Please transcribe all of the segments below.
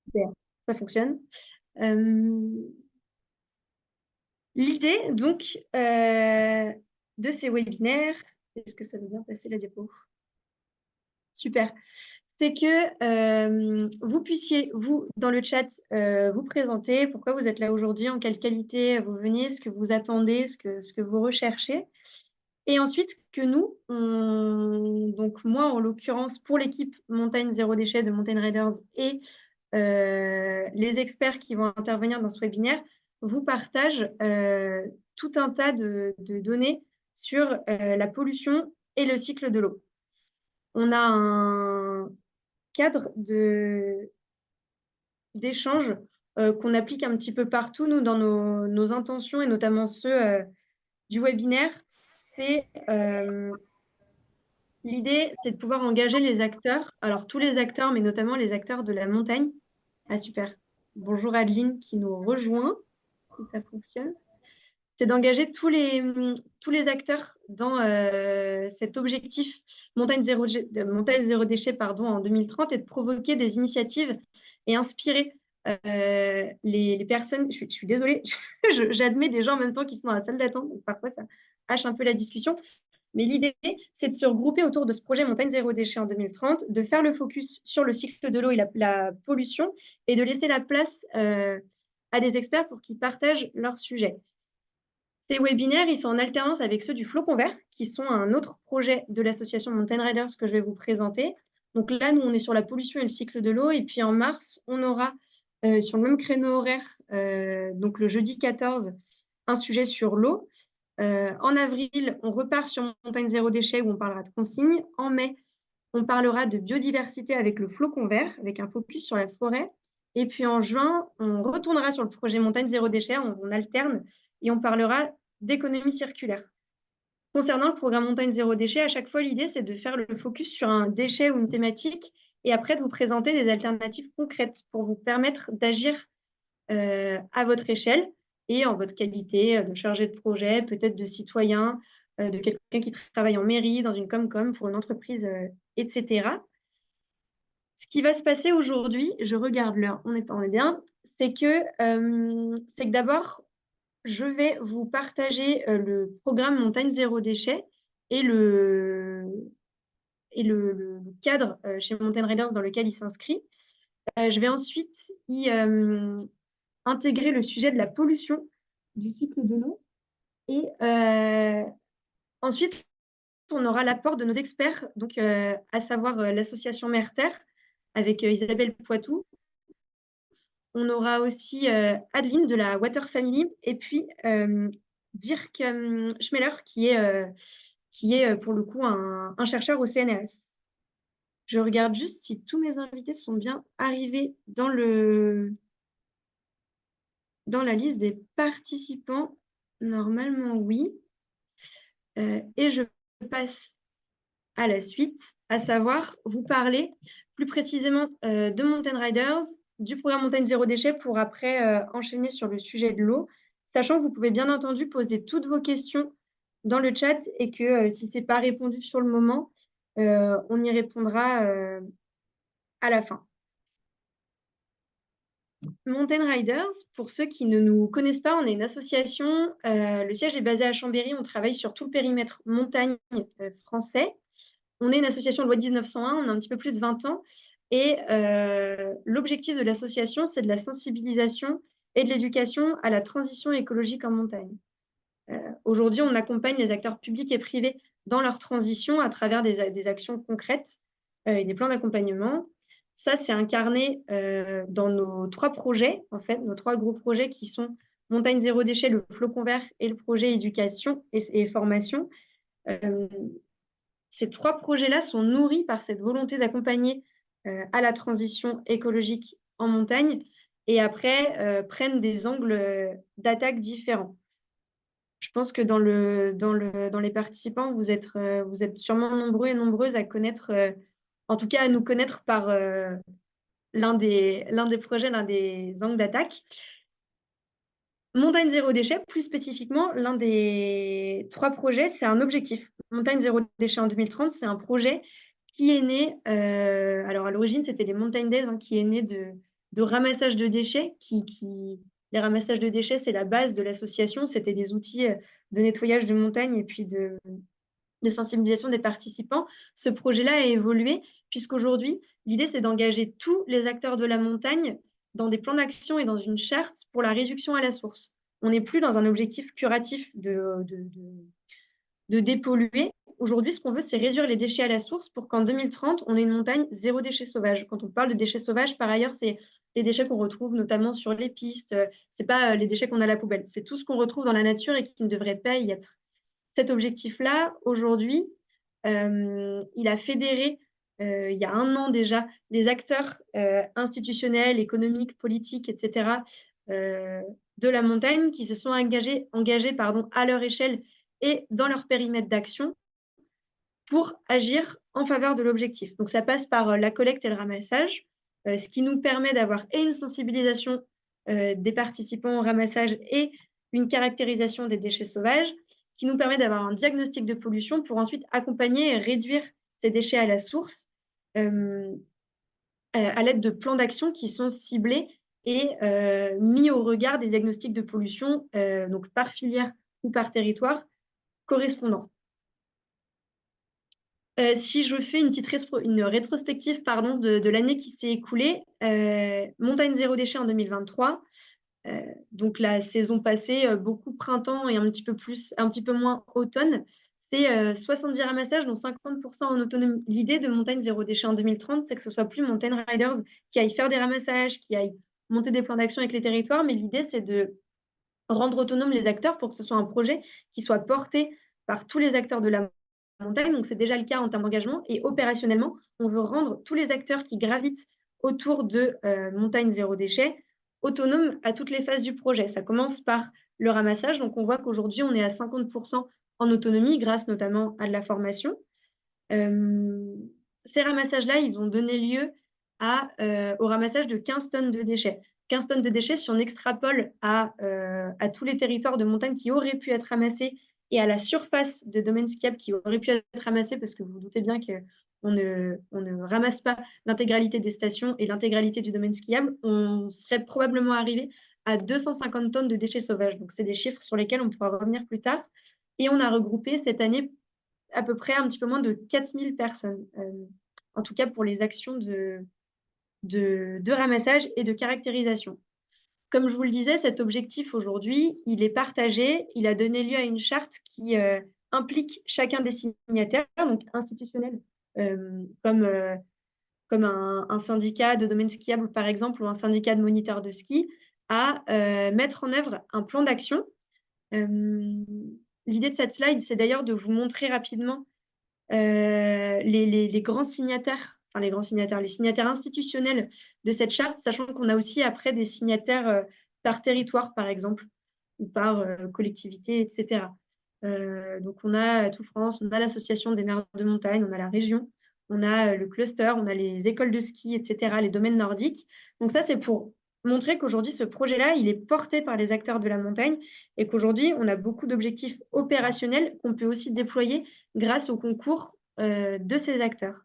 Super, ça fonctionne. Euh, L'idée, donc, de ces webinaires, est-ce que ça veut bien passer la diapo? Super. C'est que vous puissiez, vous, dans le chat, vous présenter pourquoi vous êtes là aujourd'hui, en quelle qualité vous venez, ce que vous attendez, ce que vous recherchez. Et ensuite, que nous, donc moi, en l'occurrence, pour l'équipe Montagne Zéro Déchet de Mountain Riders et les experts qui vont intervenir dans ce webinaire, vous partagent tout un tas de données sur la pollution et le cycle de l'eau. On a un cadre d'échange qu'on applique un petit peu partout, nous, dans nos intentions, et notamment ceux du webinaire. L'idée, c'est de pouvoir engager les acteurs, alors tous les acteurs, mais notamment les acteurs de la montagne. Ah, super. Bonjour Adeline qui nous rejoint, si ça fonctionne. C'est d'engager tous les acteurs dans cet objectif Montagne zéro déchet pardon, en 2030 et de provoquer des initiatives et inspirer les personnes. Je suis désolée, j'admets des gens en même temps qui sont dans la salle d'attente, donc parfois ça hache un peu la discussion. Mais l'idée, c'est de se regrouper autour de ce projet Montagne Zéro Déchet en 2030, de faire le focus sur le cycle de l'eau et la pollution et de laisser la place à des experts pour qu'ils partagent leur sujet. Ces webinaires, ils sont en alternance avec ceux du Flocon Vert, qui sont un autre projet de l'association Mountain Riders que je vais vous présenter. Donc là, nous, on est sur la pollution et le cycle de l'eau. Et puis en mars, on aura sur le même créneau horaire, donc le jeudi 14, un sujet sur l'eau. En avril, on repart sur Montagne Zéro Déchet où on parlera de consignes. En mai, on parlera de biodiversité avec le Flocon Vert, avec un focus sur la forêt. Et puis en juin, on retournera sur le projet Montagne Zéro Déchet, on alterne et on parlera d'économie circulaire. Concernant le programme Montagne Zéro Déchet, à chaque fois, l'idée, c'est de faire le focus sur un déchet ou une thématique et après de vous présenter des alternatives concrètes pour vous permettre d'agir à votre échelle et en votre qualité de chargé de projet, peut-être de citoyen, de quelqu'un qui travaille en mairie, dans une com-com, pour une entreprise, etc. Ce qui va se passer aujourd'hui, je regarde l'heure, on est bien, c'est que d'abord, je vais vous partager le programme Montagne Zéro Déchet et le cadre chez Mountain Riders dans lequel il s'inscrit. Je vais ensuite y intégrer le sujet de la pollution du cycle de l'eau. Et ensuite, on aura l'apport de nos experts, donc, à savoir l'association Mère-Terre avec Isabelle Poitou. On aura aussi Adeline de la Water Family et puis Dirk Schmeller qui est pour le coup un chercheur au CNRS. Je regarde juste si tous mes invités sont bien arrivés dans la liste des participants. Normalement, oui. Et je passe à la suite, à savoir vous parler plus précisément de Mountain Riders, du programme Montagne Zéro Déchet pour après enchaîner sur le sujet de l'eau, sachant que vous pouvez bien entendu poser toutes vos questions dans le chat et que si ce n'est pas répondu sur le moment, on y répondra à la fin. Mountain Riders, pour ceux qui ne nous connaissent pas, on est une association. Le siège est basé à Chambéry. On travaille sur tout le périmètre montagne français. On est une association de loi 1901. On a un petit peu plus de 20 ans. Et l'objectif de l'association, c'est de la sensibilisation et de l'éducation à la transition écologique en montagne. Aujourd'hui, on accompagne les acteurs publics et privés dans leur transition à travers des actions concrètes et des plans d'accompagnement. Ça, c'est incarné dans nos 3 projets, en fait, nos 3 gros projets qui sont Montagne Zéro Déchet, le Flocon Vert et le projet éducation et formation. Ces 3 projets-là sont nourris par cette volonté d'accompagner à la transition écologique en montagne et après prennent des angles d'attaque différents. Je pense que dans les participants, vous êtes sûrement nombreux et nombreuses à connaître, en tout cas à nous connaître par l'un des projets, l'un des angles d'attaque. Montagne Zéro Déchet, plus spécifiquement, l'un des 3 projets, c'est un objectif. Montagne Zéro Déchet en 2030, c'est un projet qui est né, alors à l'origine, c'était les Mountain Days, hein, qui est né de ramassage de déchets. Les ramassages de déchets, c'est la base de l'association. C'était des outils de nettoyage de montagne et puis de sensibilisation des participants. Ce projet-là a évolué, puisqu'aujourd'hui, l'idée, c'est d'engager tous les acteurs de la montagne dans des plans d'action et dans une charte pour la réduction à la source. On n'est plus dans un objectif curatif de dépolluer. Aujourd'hui, ce qu'on veut, c'est réduire les déchets à la source pour qu'en 2030, on ait une montagne zéro déchet sauvage. Quand on parle de déchets sauvages, par ailleurs, c'est les déchets qu'on retrouve notamment sur les pistes. C'est pas les déchets qu'on a à la poubelle. C'est tout ce qu'on retrouve dans la nature et qui ne devrait pas y être. Cet objectif-là, aujourd'hui, il a fédéré, il y a 1 an déjà, les acteurs institutionnels, économiques, politiques, etc., de la montagne qui se sont engagés à leur échelle et dans leur périmètre d'action pour agir en faveur de l'objectif. Donc, ça passe par la collecte et le ramassage, ce qui nous permet d'avoir et une sensibilisation des participants au ramassage et une caractérisation des déchets sauvages, qui nous permet d'avoir un diagnostic de pollution pour ensuite accompagner et réduire ces déchets à la source à l'aide de plans d'action qui sont ciblés et mis au regard des diagnostics de pollution, donc par filière ou par territoire correspondant. Si je fais une rétrospective de l'année qui s'est écoulée, montagne zéro déchet en 2023, donc la saison passée, beaucoup printemps et un petit peu moins automne, c'est 70 ramassages, dont 50% en autonomie. L'idée de montagne zéro déchet en 2030, c'est que ce soit plus Mountain Riders qui aillent faire des ramassages, qui aillent monter des plans d'action avec les territoires, mais l'idée, c'est de rendre autonomes les acteurs pour que ce soit un projet qui soit porté par tous les acteurs de la montagne. Donc, c'est déjà le cas en termes d'engagement. Et opérationnellement, on veut rendre tous les acteurs qui gravitent autour de montagne zéro déchet autonomes à toutes les phases du projet. Ça commence par le ramassage. Donc, on voit qu'aujourd'hui, on est à 50% en autonomie grâce notamment à de la formation. Ces ramassages-là, ils ont donné lieu au ramassage de 15 tonnes de déchets. 15 tonnes de déchets, si on extrapole à tous les territoires de montagne qui auraient pu être ramassés et à la surface de domaines skiables qui auraient pu être ramassés, parce que vous vous doutez bien qu'on ne ramasse pas l'intégralité des stations et l'intégralité du domaine skiable, on serait probablement arrivé à 250 tonnes de déchets sauvages. Donc, c'est des chiffres sur lesquels on pourra revenir plus tard. Et on a regroupé cette année à peu près un petit peu moins de 4000 personnes, en tout cas pour les actions de ramassage et de caractérisation. Comme je vous le disais, cet objectif aujourd'hui, il est partagé, il a donné lieu à une charte qui implique chacun des signataires, donc institutionnels, comme un syndicat de domaine skiable par exemple, ou un syndicat de moniteurs de ski, à mettre en œuvre un plan d'action. L'idée de cette slide, c'est d'ailleurs de vous montrer rapidement les grands signataires, les signataires institutionnels de cette charte, sachant qu'on a aussi après des signataires par territoire, par exemple, ou par collectivité, etc. Donc, on a Tout France, on a l'Association des maires de montagne, on a la région, on a le cluster, on a les écoles de ski, etc., les domaines nordiques. Donc, ça, c'est pour montrer qu'aujourd'hui, ce projet-là, il est porté par les acteurs de la montagne et qu'aujourd'hui, on a beaucoup d'objectifs opérationnels qu'on peut aussi déployer grâce au concours de ces acteurs.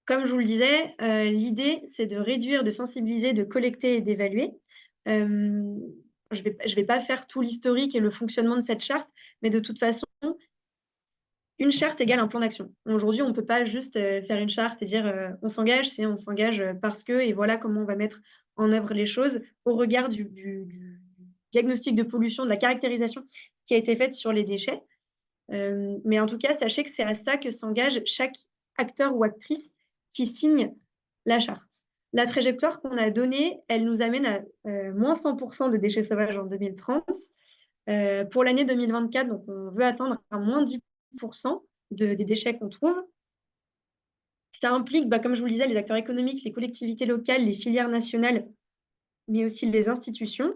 Comme je vous le disais, l'idée, c'est de réduire, de sensibiliser, de collecter et d'évaluer. Je vais pas faire tout l'historique et le fonctionnement de cette charte, mais de toute façon, une charte égale un plan d'action. Aujourd'hui, on ne peut pas juste faire une charte et dire on s'engage, c'est on s'engage parce que, et voilà comment on va mettre en œuvre les choses au regard du diagnostic de pollution, de la caractérisation qui a été faite sur les déchets. Mais en tout cas, sachez que c'est à ça que s'engage chaque acteur ou actrice qui signe la charte. La trajectoire qu'on a donnée, elle nous amène à moins 100% de déchets sauvages en 2030. Pour l'année 2024, donc on veut atteindre un moins 10% des déchets qu'on trouve. Ça implique, comme je vous le disais, les acteurs économiques, les collectivités locales, les filières nationales, mais aussi les institutions.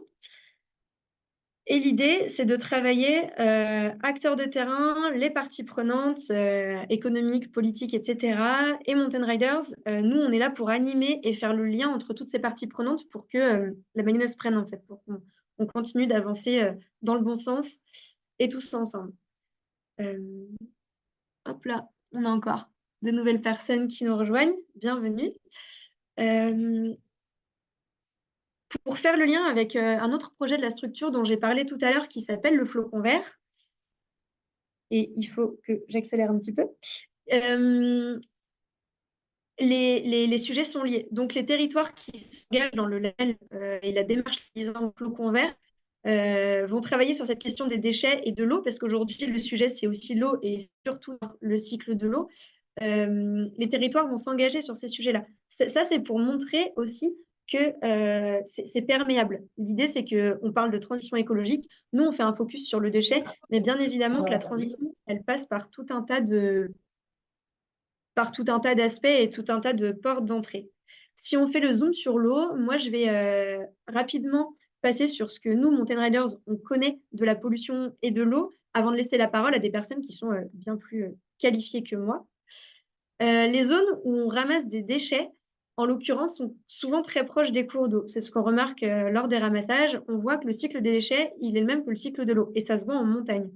Et l'idée, c'est de travailler acteurs de terrain, les parties prenantes économiques, politiques, etc. et Mountain Riders. Nous, on est là pour animer et faire le lien entre toutes ces parties prenantes pour que la mayonnaise se prenne, en fait, pour qu'on continue d'avancer dans le bon sens et tous ensemble. Hop là. On a encore de nouvelles personnes qui nous rejoignent. Bienvenue. Pour faire le lien avec un autre projet de la structure dont j'ai parlé tout à l'heure qui s'appelle le flocon vert, et il faut que j'accélère un petit peu, les sujets sont liés. Donc, les territoires qui s'engagent dans le label et la démarche disant flocon vert vont travailler sur cette question des déchets et de l'eau, parce qu'aujourd'hui, le sujet, c'est aussi l'eau et surtout le cycle de l'eau. Les territoires vont s'engager sur ces sujets-là. Ça, c'est pour montrer aussi que c'est perméable. L'idée, c'est qu'on parle de transition écologique. Nous, on fait un focus sur le déchet, mais bien évidemment que la transition, elle passe par tout un tas d'aspects et tout un tas de portes d'entrée. Si on fait le zoom sur l'eau, moi, je vais rapidement passer sur ce que nous, Mountain Riders, on connaît de la pollution et de l'eau, avant de laisser la parole à des personnes qui sont bien plus qualifiées que moi. Les zones où on ramasse des déchets, en l'occurrence, sont souvent très proches des cours d'eau. C'est ce qu'on remarque lors des ramassages. On voit que le cycle des déchets, il est le même que le cycle de l'eau, et ça se voit en montagne.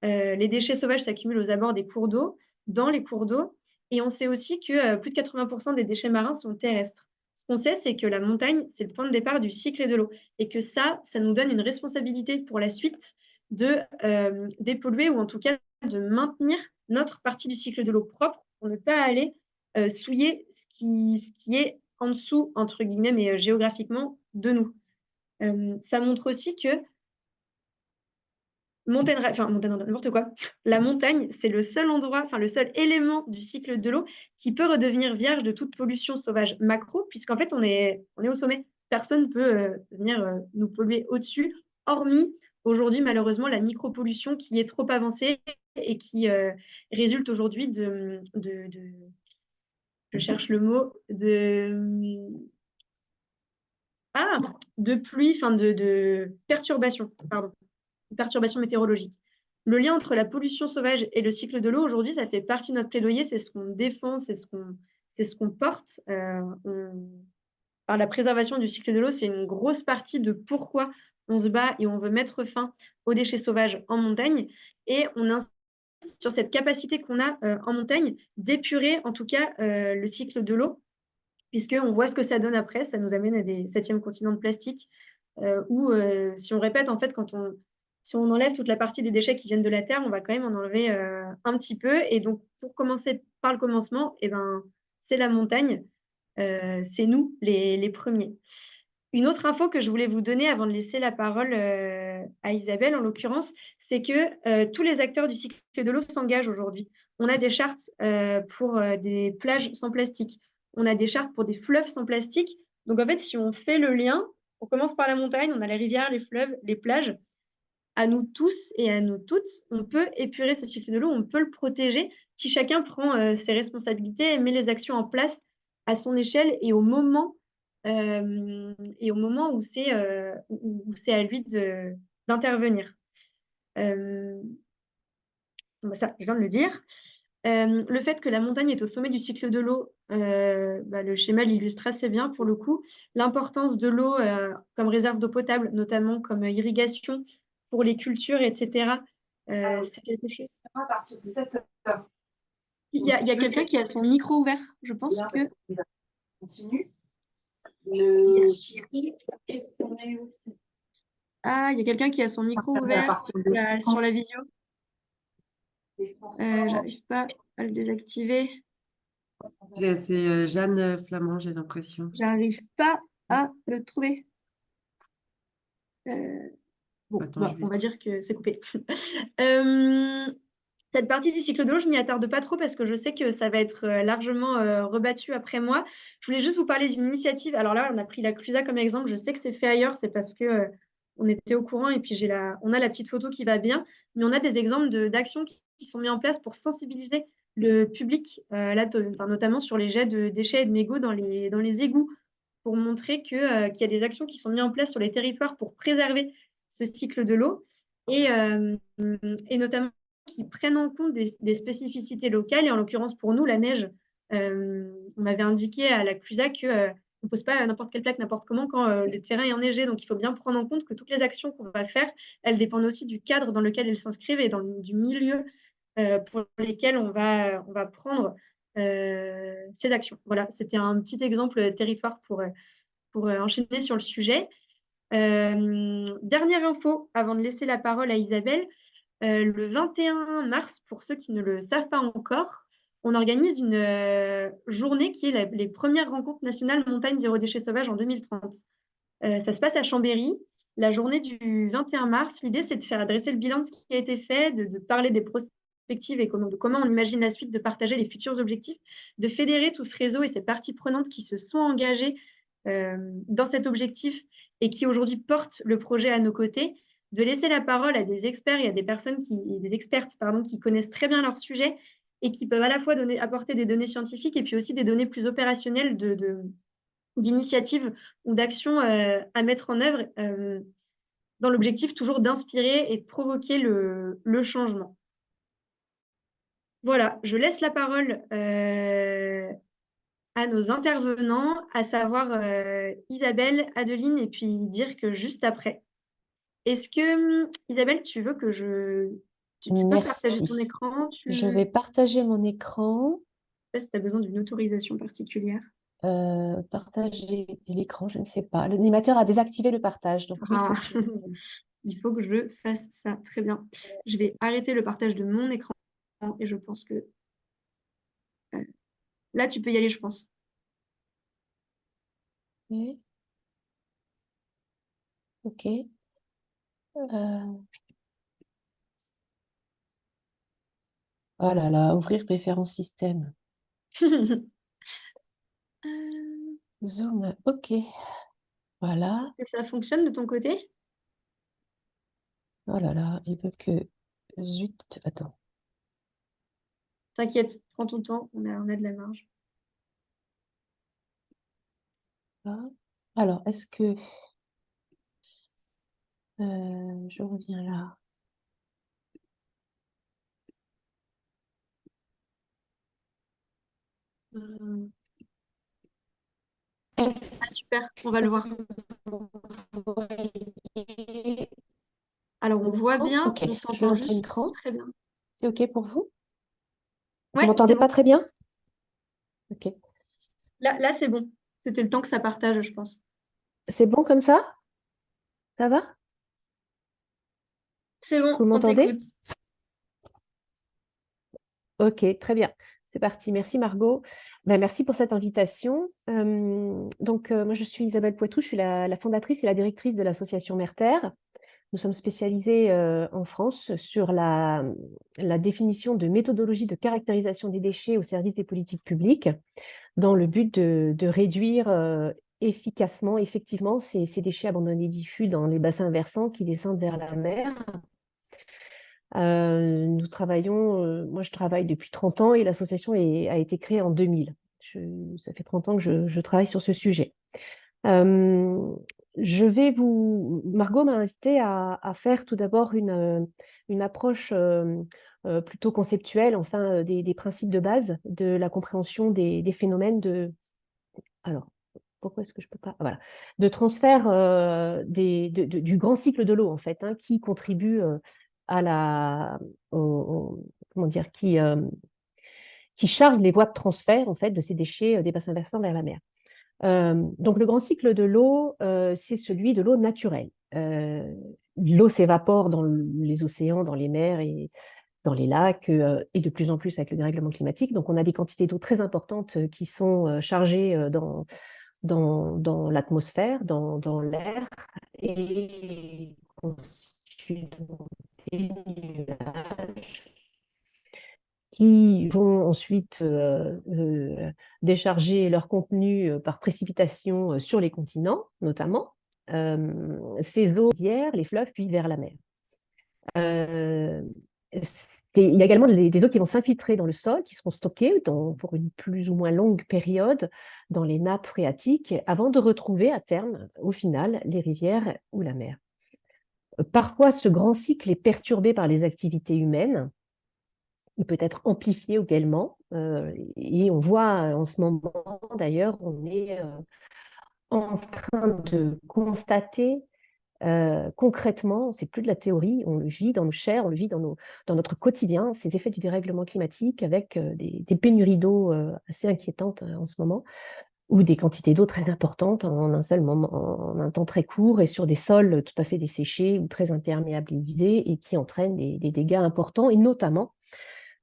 Les déchets sauvages s'accumulent aux abords des cours d'eau, dans les cours d'eau, et on sait aussi que plus de 80% des déchets marins sont terrestres. Ce qu'on sait, c'est que la montagne, c'est le point de départ du cycle de l'eau, et que ça nous donne une responsabilité pour la suite de dépolluer, ou en tout cas de maintenir notre partie du cycle de l'eau propre pour ne pas aller souiller ce qui est en dessous, entre guillemets, mais géographiquement, de nous. Ça montre aussi que n'importe quoi. La montagne, c'est le seul endroit, enfin le seul élément du cycle de l'eau qui peut redevenir vierge de toute pollution sauvage macro, puisqu'en fait, on est au sommet. Personne ne peut venir nous polluer au-dessus, hormis aujourd'hui, malheureusement, la micropollution qui est trop avancée et qui résulte aujourd'hui je cherche le mot, de pluie, enfin de perturbation, pardon. Perturbations météorologiques. Le lien entre la pollution sauvage et le cycle de l'eau, aujourd'hui, ça fait partie de notre plaidoyer, c'est ce qu'on défend, c'est ce qu'on porte. La préservation du cycle de l'eau, c'est une grosse partie de pourquoi on se bat et on veut mettre fin aux déchets sauvages en montagne. Et on insiste sur cette capacité qu'on a en montagne d'épurer, en tout cas, le cycle de l'eau, puisqu'on voit ce que ça donne après. Ça nous amène à des 7e continents de plastique, où, si on répète, en fait, si on enlève toute la partie des déchets qui viennent de la Terre, on va quand même en enlever un petit peu. Et donc, pour commencer par le commencement, c'est la montagne. C'est nous, les premiers. Une autre info que je voulais vous donner avant de laisser la parole à Isabelle, en l'occurrence, c'est que tous les acteurs du cycle de l'eau s'engagent aujourd'hui. On a des chartes pour des plages sans plastique. On a des chartes pour des fleuves sans plastique. Donc, en fait, si on fait le lien, on commence par la montagne, on a les rivières, les fleuves, les plages. À nous tous et à nous toutes, on peut épurer ce cycle de l'eau, on peut le protéger si chacun prend ses responsabilités et met les actions en place à son échelle et au moment où c'est à lui d'intervenir. Ça, je viens de le dire. Le fait que la montagne est au sommet du cycle de l'eau, le schéma l'illustre assez bien pour le coup. L'importance de l'eau comme réserve d'eau potable, notamment comme irrigation pour les cultures, etc. C'est quelque chose. À partir de 7 heures. Il y a quelqu'un qui a son micro ouvert. Je pense que. Continue. Ah, il y a quelqu'un qui a son micro ouvert sur la visio. J'arrive pas à le désactiver. C'est Jeanne Flamand, j'ai l'impression. J'arrive pas à le trouver. On va dire que c'est coupé. Cette partie du cycle de l'eau, je m'y attarde pas trop parce que je sais que ça va être largement rebattu après moi. Je voulais juste vous parler d'une initiative. Alors là, on a pris la Clusa comme exemple. Je sais que c'est fait ailleurs, c'est parce que on était au courant et puis on a la petite photo qui va bien. Mais on a des exemples d'actions qui sont mises en place pour sensibiliser le public, notamment sur les jets de déchets et de mégots dans les égouts, pour montrer qu'il y a des actions qui sont mises en place sur les territoires pour préserver ce cycle de l'eau et notamment qui prennent en compte des spécificités locales. Et en l'occurrence, pour nous, la neige, on m'avait indiqué à la CLUSA qu'on ne pose pas n'importe quelle plaque, n'importe comment quand le terrain est enneigé. Donc, il faut bien prendre en compte que toutes les actions qu'on va faire, elles dépendent aussi du cadre dans lequel elles s'inscrivent et du milieu pour lesquels on va prendre ces actions. Voilà, c'était un petit exemple territoire pour enchaîner sur le sujet. Dernière info avant de laisser la parole à Isabelle. Le 21 mars, pour ceux qui ne le savent pas encore, on organise une journée qui est les premières rencontres nationales montagne zéro déchet sauvage en 2030. Ça se passe à Chambéry. La journée du 21 mars, l'idée, c'est de faire dresser le bilan de ce qui a été fait, de parler des prospectives et de comment on imagine la suite, de partager les futurs objectifs, de fédérer tout ce réseau et ces parties prenantes qui se sont engagées dans cet objectif et qui aujourd'hui portent le projet à nos côtés, de laisser la parole à des experts et à des expertes qui connaissent très bien leur sujet et qui peuvent à la fois apporter des données scientifiques et puis aussi des données plus opérationnelles d'initiatives ou d'actions à mettre en œuvre dans l'objectif toujours d'inspirer et de provoquer le changement. Voilà, je laisse la parole à nos intervenants, à savoir Isabelle, Adeline, et puis dire que juste après. Est-ce que, Isabelle, tu veux que tu peux partager ton Merci. écran? Je vais partager mon écran. Je sais pas si tu as besoin d'une autorisation particulière. Partager l'écran, je ne sais pas. L'animateur a désactivé le partage, donc oui, il faut Ah, que je... il faut que je fasse ça. Très bien. Je vais arrêter le partage de mon écran et je pense que là, tu peux y aller, je pense. Ok. Ok. Euh, Oh là là, ouvrir préférence système. Euh, Zoom, ok. Voilà. Est-ce que ça fonctionne de ton côté? Oh là là, il veut que... Zut, attends. T'inquiète, prends ton temps, on a de la marge. Là. Alors, est-ce que... je reviens là. Euh, Est-ce Ah, super, on va le voir. que vous voyez Alors, on mon voit écran? bien, Ok, on je vais t'entend montrer juste l'écran. très bien. C'est ok pour vous? Vous Ouais, c'est m'entendez bon. pas très bien? Ok. Là c'est bon. C'était le temps que ça partage, je pense. C'est bon comme ça? Ça va? C'est Vous bon, on m'entendez? t'écoute. Ok, très bien. C'est parti. Merci Margot. Ben, merci pour cette invitation. Moi, je suis Isabelle Poitou, je suis la fondatrice et la directrice de l'association Merterre. Nous sommes spécialisés en France sur la définition de méthodologies de caractérisation des déchets au service des politiques publiques, dans le but de réduire efficacement, effectivement, ces déchets abandonnés diffus dans les bassins versants qui descendent vers la mer. Nous travaillons, moi je travaille depuis 30 ans et l'association a été créée en 2000. Ça fait 30 ans que je travaille sur ce sujet. Euh, Margot m'a invité à faire tout d'abord une approche plutôt conceptuelle, enfin des principes de base de la compréhension des phénomènes de... Alors, pourquoi est-ce que je peux pas... Ah, voilà. De transfert du grand cycle de l'eau, en fait, hein, qui contribue à comment dire, qui charge les voies de transfert, en fait, de ces déchets des bassins versants vers la mer. Donc, le grand cycle de l'eau, c'est celui de l'eau naturelle. L'eau s'évapore dans les océans, dans les mers et dans les lacs, et de plus en plus avec le dérèglement climatique. Donc, on a des quantités d'eau très importantes qui sont chargées dans l'atmosphère, dans l'air, et constituent des nuages qui vont ensuite décharger leur contenu par précipitation sur les continents, notamment. Ces eaux d'hier, les fleuves, puis vers la mer. Euh, il y a également des eaux qui vont s'infiltrer dans le sol, qui seront stockées pour une plus ou moins longue période dans les nappes phréatiques, avant de retrouver à terme, au final, les rivières ou la mer. Parfois, ce grand cycle est perturbé par les activités humaines. Il peut être amplifié également. Et on voit en ce moment, d'ailleurs, on est en train de constater Concrètement, c'est plus de la théorie, on le vit dans nos chairs, on le vit dans notre quotidien, ces effets du dérèglement climatique avec des pénuries d'eau assez inquiétantes en ce moment, ou des quantités d'eau très importantes en un seul moment, en un temps très court, et sur des sols tout à fait desséchés ou très imperméabilisés, et qui entraînent des dégâts importants, et notamment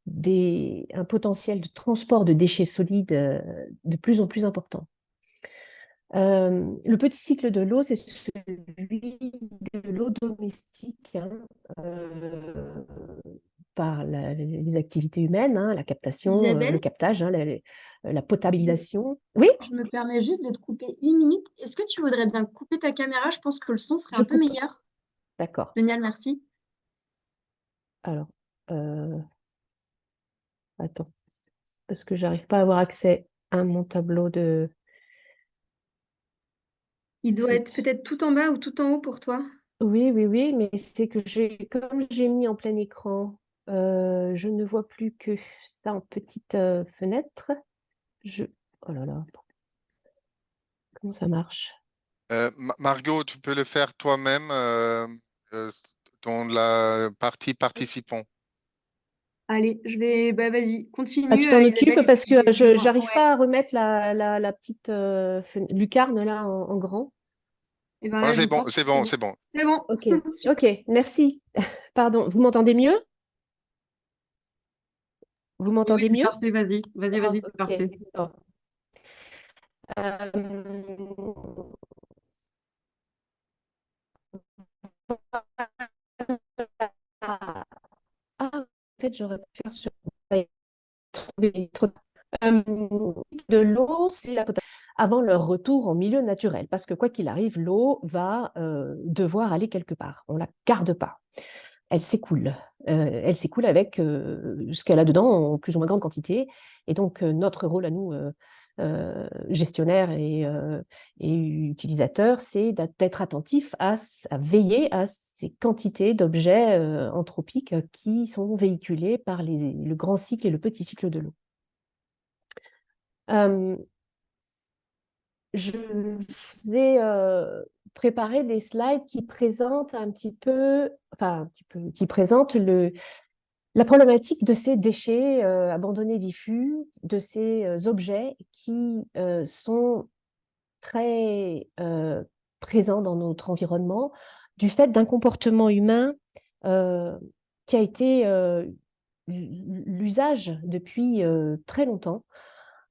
un potentiel de transport de déchets solides de plus en plus important. Le petit cycle de l'eau, c'est celui de l'eau domestique, hein, par les activités humaines, hein, la captation, le Isabelle, captage, hein, la je, potabilisation. Oui, je me permets juste de te couper 1 minute. Est-ce que tu voudrais bien couper ta caméra? Je pense que le son serait je un peu coupe. meilleur. D'accord. Génial, merci. Alors, euh, attends, parce que j'arrive pas à avoir accès à mon tableau de... Il doit être Zut. peut-être tout en bas ou tout en haut pour toi. Oui, oui, oui, mais c'est que comme j'ai mis en plein écran, je ne vois plus que ça en petite fenêtre. Je... Oh là là, comment ça marche? Margot, tu peux le faire toi-même euh, dans la partie participants. Allez, bah vas-y, Ah, continue tu t'en Isabelle, occupes et parce puis que je je vois. n'arrive Ouais, pas à remettre la petite lucarne là en grand. et ben Oh, là, je c'est bon, pense que c'est c'est bon, bon. c'est bon. C'est bon. Ok, Super. ok, merci. Pardon, vous m'entendez mieux? Vous Oui, oui, m'entendez c'est mieux? parfait, vas-y. Vas-y, Oh, vas-y, c'est ok. parfait. Bon. Euh, ah, en fait, j'aurais pu faire sur trop de l'eau, c'est la potasse avant leur retour en milieu naturel, parce que quoi qu'il arrive, l'eau va devoir aller quelque part. On la garde pas. Elle s'écoule avec ce qu'elle a dedans en plus ou moins grande quantité. Et donc, notre rôle à nous, gestionnaires et utilisateurs, c'est d'être attentif à veiller à ces quantités d'objets anthropiques qui sont véhiculés par le grand cycle et le petit cycle de l'eau. Euh, je vous ai préparé des slides qui présentent un petit peu, enfin, un petit peu, qui présentent la problématique de ces déchets abandonnés diffus, de ces objets qui sont très présents dans notre environnement, du fait d'un comportement humain euh, qui a été l'usage depuis très longtemps.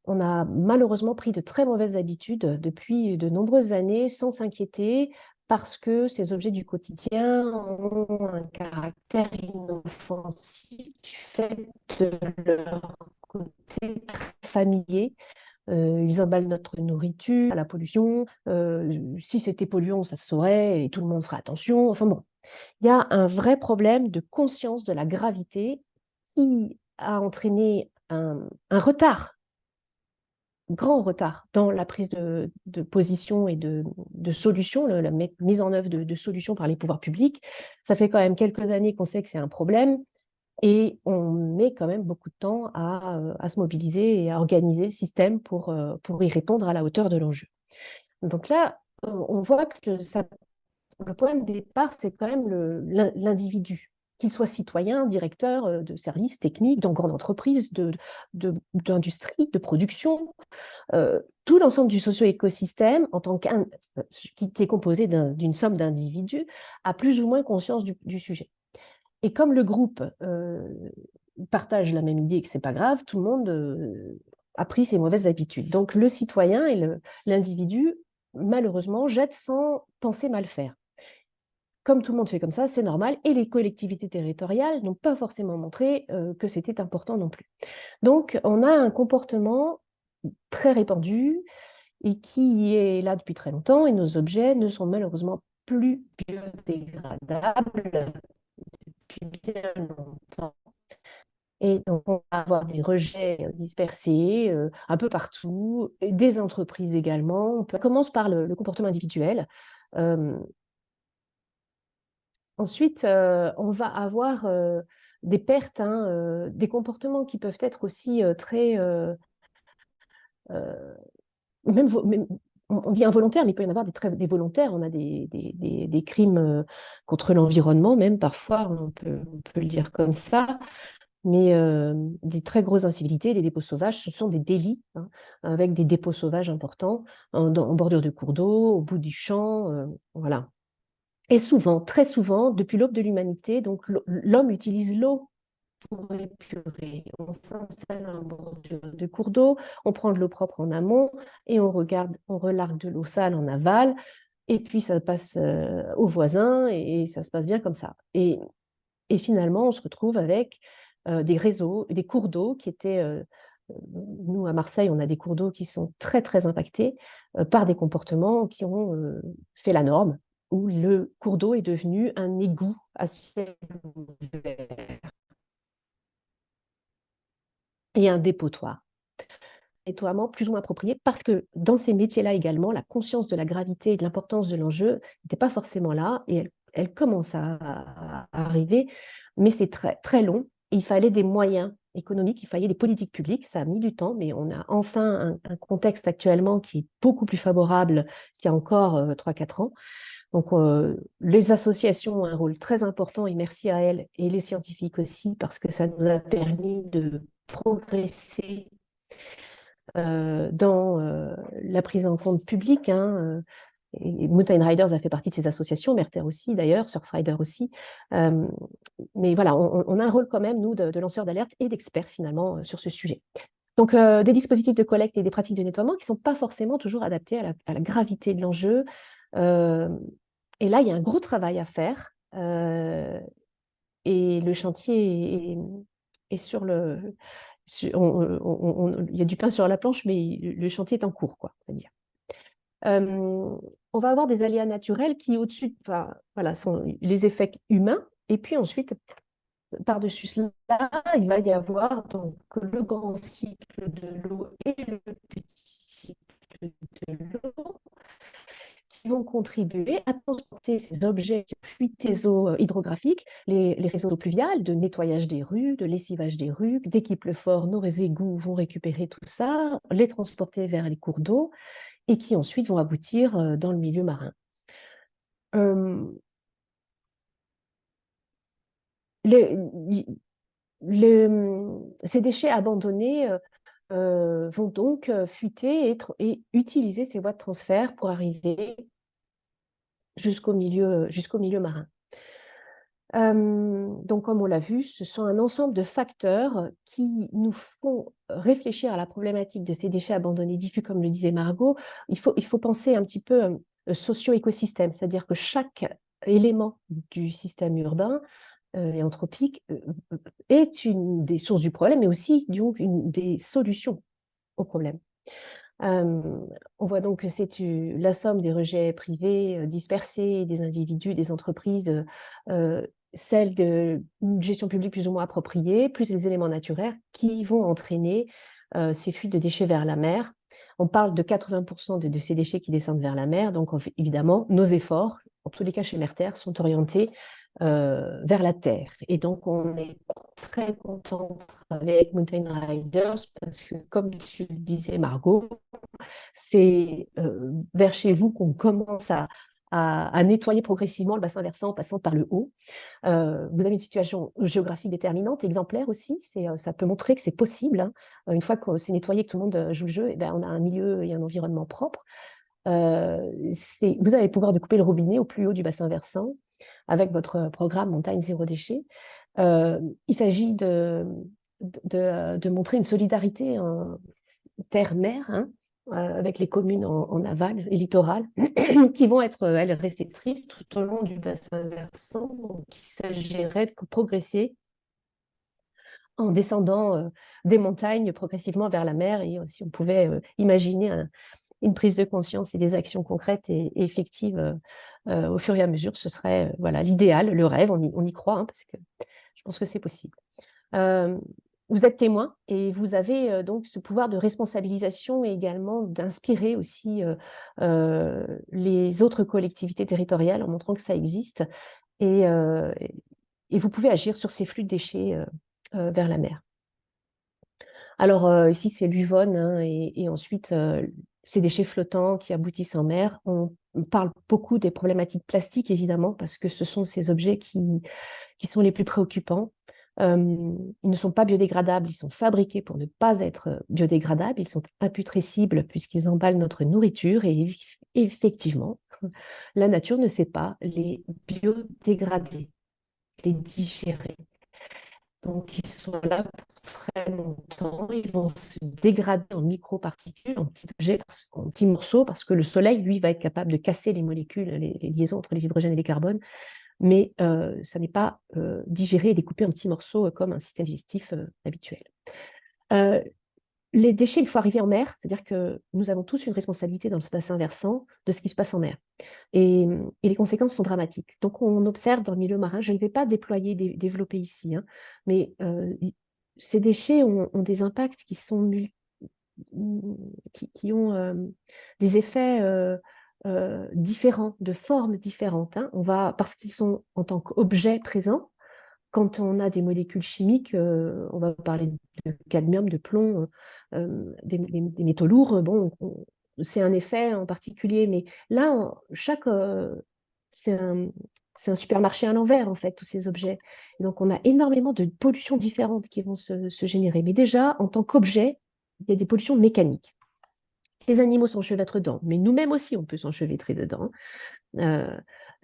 On a malheureusement pris de très mauvaises habitudes depuis de nombreuses années sans s'inquiéter parce que ces objets du quotidien ont un caractère inoffensif du fait de leur côté très familier. Ils emballent notre nourriture, à la pollution. Si c'était polluant, ça se saurait et tout le monde ferait attention. Enfin bon, il y a un vrai problème de conscience de la gravité qui a entraîné un retard, grand retard dans la prise de position et de solutions, la mise en œuvre de solutions par les pouvoirs publics. Ça fait quand même quelques années qu'on sait que c'est un problème et on met quand même beaucoup de temps à se mobiliser et à organiser le système pour y répondre à la hauteur de l'enjeu. Donc là, on voit que le point de départ, c'est quand même l'individu, qu'il soit citoyen, directeur de services techniques, dans grande entreprise, d'industrie, de production, tout l'ensemble du socio-écosystème en tant qui est composé d'une somme d'individus, a plus ou moins conscience du sujet. Et comme le groupe partage la même idée que c'est pas grave, tout le monde a pris ses mauvaises habitudes. Donc le citoyen et l'individu, malheureusement, jettent sans penser mal faire. Comme tout le monde fait comme ça, c'est normal, et les collectivités territoriales n'ont pas forcément montré que c'était important non plus. Donc on a un comportement très répandu et qui est là depuis très longtemps, et nos objets ne sont malheureusement plus biodégradables depuis bien longtemps. Et donc, on va avoir des rejets dispersés un peu partout, et des entreprises également. On commence par le comportement individuel. Euh, Ensuite, on va avoir des pertes, hein, des comportements qui peuvent être aussi très... même on dit involontaires, mais il peut y en avoir des volontaires. On a des crimes contre l'environnement, même parfois, on peut le dire comme ça. Mais des très grosses incivilités, des dépôts sauvages, ce sont des délits, hein, avec des dépôts sauvages importants en bordure de cours d'eau, au bout du champ, voilà. Et souvent, très souvent, depuis l'aube de l'humanité, donc l'homme utilise l'eau pour épurer. On s'installe en bordure de cours d'eau, on prend de l'eau propre en amont et on relargue de l'eau sale en aval. Et puis ça passe aux voisins et ça se passe bien comme ça. Et finalement, on se retrouve avec des réseaux, des cours d'eau qui étaient... nous, à Marseille, on a des cours d'eau qui sont très, très impactés par des comportements qui ont fait la norme, où le cours d'eau est devenu un égout à ciel ouvert et un dépotoir. Nettoiement plus ou moins approprié, parce que dans ces métiers-là également, la conscience de la gravité et de l'importance de l'enjeu n'était pas forcément là, et elle commence à arriver, mais c'est très, très long. Il fallait des moyens économiques, il fallait des politiques publiques, ça a mis du temps, mais on a enfin un contexte actuellement qui est beaucoup plus favorable qu'il y a encore 3-4 ans. Donc, les associations ont un rôle très important, et merci à elles, et les scientifiques aussi, parce que ça nous a permis de progresser dans la prise en compte publique, hein, et Mountain Riders a fait partie de ces associations, Merter aussi d'ailleurs, Surfrider aussi. Mais voilà, on a un rôle quand même, nous, de lanceurs d'alerte et d'experts finalement sur ce sujet. Donc, des dispositifs de collecte et des pratiques de nettoiement qui ne sont pas forcément toujours adaptés à la gravité de l'enjeu. Et là, il y a un gros travail à faire. Et le chantier est sur le... Il y a du pain sur la planche, mais le chantier est en cours, quoi, on va dire. On va avoir des aléas naturels qui, au-dessus, enfin, voilà, sont les effets humains. Et puis ensuite, par-dessus cela, il va y avoir donc le grand cycle de l'eau et le petit cycle de l'eau qui vont contribuer à transporter ces objets qui fuitent des eaux hydrographiques, les réseaux d'eau pluviale, de nettoyage des rues, de lessivage des rues. Dès qu'il pleut fort, nos égouts vont récupérer tout ça, les transporter vers les cours d'eau et qui ensuite vont aboutir dans le milieu marin. Ces déchets abandonnés vont donc fuiter et utiliser ces voies de transfert pour arriver jusqu'au milieu marin. Donc, comme on l'a vu, ce sont un ensemble de facteurs qui nous font réfléchir à la problématique de ces déchets abandonnés diffus, comme le disait Margot. Il faut penser un petit peu socio-écosystème, c'est-à-dire que chaque élément du système urbain et anthropique est une des sources du problème, mais aussi une des solutions au problème. On voit donc que c'est la somme des rejets privés dispersés, des individus, des entreprises, celle d'une gestion publique plus ou moins appropriée, plus les éléments naturels qui vont entraîner ces fuites de déchets vers la mer. On parle de 80% de ces déchets qui descendent vers la mer, donc évidemment, nos efforts, en tous les cas chez Merter, sont orientés vers la terre. Et donc, on est très content de travailler avec Mountain Riders parce que, comme tu le disais, Margot, c'est vers chez vous qu'on commence à nettoyer progressivement le bassin versant en passant par le haut. Vous avez une situation géographique déterminante, exemplaire aussi. Ça peut montrer que c'est possible. Hein. Une fois que c'est nettoyé, que tout le monde joue le jeu, et ben, on a un milieu et un environnement propre. Vous avez le pouvoir de couper le robinet au plus haut du bassin versant avec votre programme Montagne Zéro Déchet. Il s'agit de montrer une solidarité terre-mer, hein, avec les communes en aval et littoral, qui vont être, elles, réceptrices tout au long du bassin versant. Donc, il s'agirait de progresser en descendant des montagnes progressivement vers la mer. Et si on pouvait imaginer une prise de conscience et des actions concrètes et effectives au fur et à mesure, ce serait voilà, l'idéal, le rêve, on y croit, hein, parce que je pense que c'est possible. Vous êtes témoin et vous avez donc ce pouvoir de responsabilisation et également d'inspirer aussi les autres collectivités territoriales en montrant que ça existe et vous pouvez agir sur ces flux de déchets vers la mer. Alors ici c'est l'Uvonne, hein, et ensuite ces déchets flottants qui aboutissent en mer. On parle beaucoup des problématiques plastiques, évidemment, parce que ce sont ces objets qui sont les plus préoccupants. Ils ne sont pas biodégradables, ils sont fabriqués pour ne pas être biodégradables, ils sont imputrescibles puisqu'ils emballent notre nourriture et effectivement, la nature ne sait pas les biodégrader, les digérer. Donc, ils sont là pour très longtemps. Ils vont se dégrader en microparticules, en petits objets, en petits morceaux, parce que le soleil, lui, va être capable de casser les molécules, les liaisons entre les hydrogènes et les carbones, mais ça n'est pas digéré et découpé en petits morceaux comme un système digestif habituel. Les déchets, il faut arriver en mer, c'est-à-dire que nous avons tous une responsabilité dans ce bassin versant de ce qui se passe en mer. Et les conséquences sont dramatiques. Donc, on observe dans le milieu marin, je ne vais pas déployer, développer ici, hein, mais ces déchets ont des impacts qui sont qui ont des effets différents, de formes différentes. Hein. Parce qu'ils sont en tant qu'objets présents, quand on a des molécules chimiques, on va parler de cadmium, de plomb, des métaux lourds, bon, c'est un effet en particulier, mais là, c'est un supermarché à l'envers, en fait, tous ces objets. Et donc, on a énormément de pollutions différentes qui vont se générer. Mais déjà, en tant qu'objet, il y a des pollutions mécaniques. Les animaux s'enchevêtrent dedans, mais nous-mêmes aussi, on peut s'enchevêtrer dedans.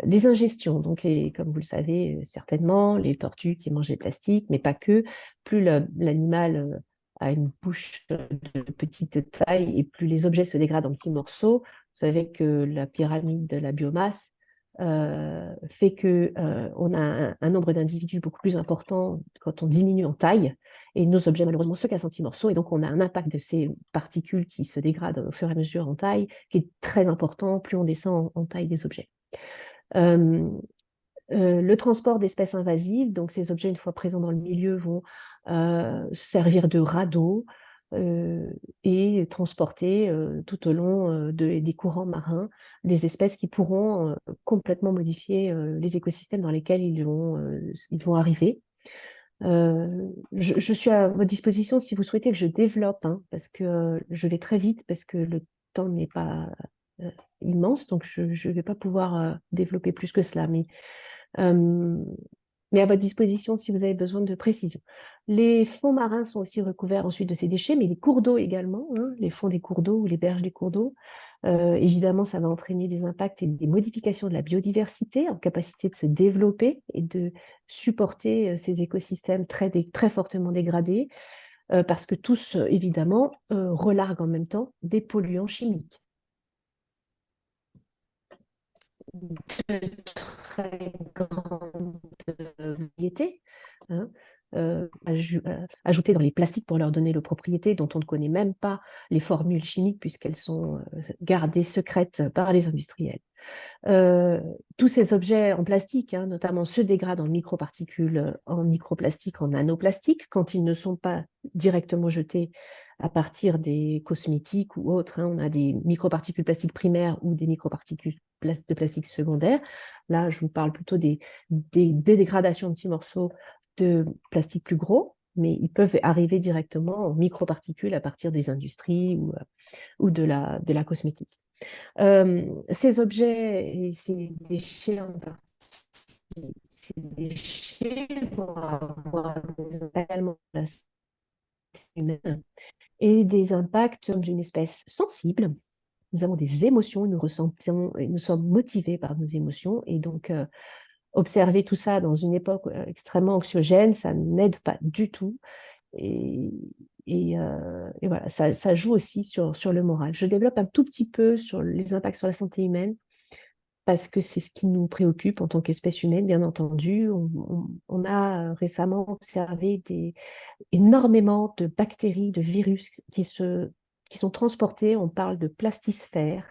Les ingestions, donc comme vous le savez certainement, les tortues qui mangent des plastiques, mais pas que. Plus l'animal a une bouche de petite taille et plus les objets se dégradent en petits morceaux. Vous savez que la pyramide de la biomasse fait qu'on a un nombre d'individus beaucoup plus important quand on diminue en taille. Et nos objets, malheureusement, se cassent en petits morceaux. Et donc, on a un impact de ces particules qui se dégradent au fur et à mesure en taille, qui est très important plus on descend en taille des objets. Le transport d'espèces invasives, donc ces objets, une fois présents dans le milieu, vont servir de radeau et transporter tout au long des courants marins des espèces qui pourront complètement modifier les écosystèmes dans lesquels ils vont arriver. Je suis à votre disposition si vous souhaitez que je développe, hein, parce que je vais très vite, parce que le temps n'est pas immense, donc je ne vais pas pouvoir développer plus que cela, mais à votre disposition si vous avez besoin de précision. Les fonds marins sont aussi recouverts ensuite de ces déchets, mais les cours d'eau également, hein, les fonds des cours d'eau ou les berges des cours d'eau. Évidemment, ça va entraîner des impacts et des modifications de la biodiversité en capacité de se développer et de supporter ces écosystèmes très fortement dégradés, parce que tous, évidemment, relarguent en même temps des polluants chimiques. De très grande variété, hein, ajoutées dans les plastiques pour leur donner leurs propriétés dont on ne connaît même pas les formules chimiques puisqu'elles sont gardées secrètes par les industriels. Tous ces objets en plastique, hein, notamment, se dégradent en microparticules, en microplastiques, en nanoplastiques, quand ils ne sont pas directement jetés à partir des cosmétiques ou autres. Hein. On a des microparticules plastiques primaires ou des microparticules de plastique secondaires. Là, je vous parle plutôt des dégradations de petits morceaux de plastique plus gros, mais ils peuvent arriver directement en microparticules à partir des industries ou de la cosmétique. Ces objets et ces déchets en partie, ces déchets vont avoir également la santé humaine et des impacts d'une espèce sensible. Nous avons des émotions, nous ressentons, et nous sommes motivés par nos émotions, et donc observer tout ça dans une époque extrêmement anxiogène, ça n'aide pas du tout. Et voilà, ça joue aussi sur le moral. Je développe un tout petit peu sur les impacts sur la santé humaine, parce que c'est ce qui nous préoccupe en tant qu'espèce humaine, bien entendu. On a récemment observé énormément de bactéries, de virus qui sont transportés. On parle de plastisphère.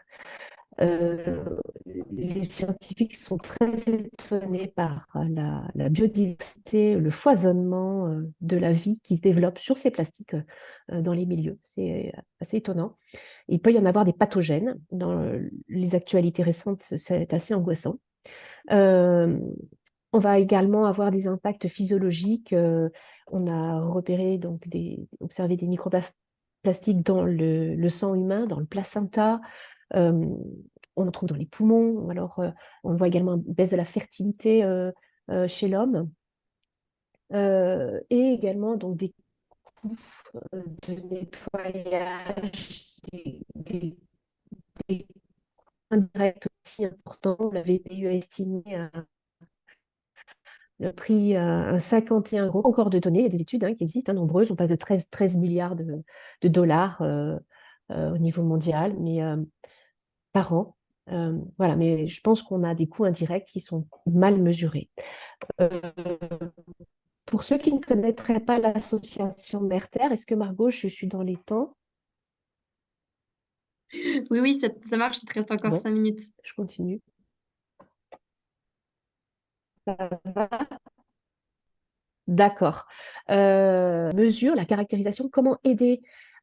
Les scientifiques sont très étonnés par la biodiversité, le foisonnement de la vie qui se développe sur ces plastiques dans les milieux. C'est assez étonnant. Il peut y en avoir des pathogènes. Dans les actualités récentes, c'est assez angoissant. On va également avoir des impacts physiologiques. On a repéré, donc observé des plastique dans le sang humain, dans le placenta. Euh, on en trouve dans les poumons. Alors, on voit également une baisse de la fertilité chez l'homme. Et également donc, des coûts de nettoyage, des indirects aussi importants. La VPE a estimé le prix à 51 gros. Encore de données, il y a des études qui existent, nombreuses. On passe de 13 milliards de dollars au niveau mondial, mais par an. Voilà, mais je pense qu'on a des coûts indirects qui sont mal mesurés. Euh, pour ceux qui ne connaîtraient pas l'association Merter, est-ce que Margot, je suis dans les temps? Oui, oui, ça marche, il te reste encore Bon, 5 minutes. je continue. Ça va. D'accord. Mesure, la caractérisation, comment aider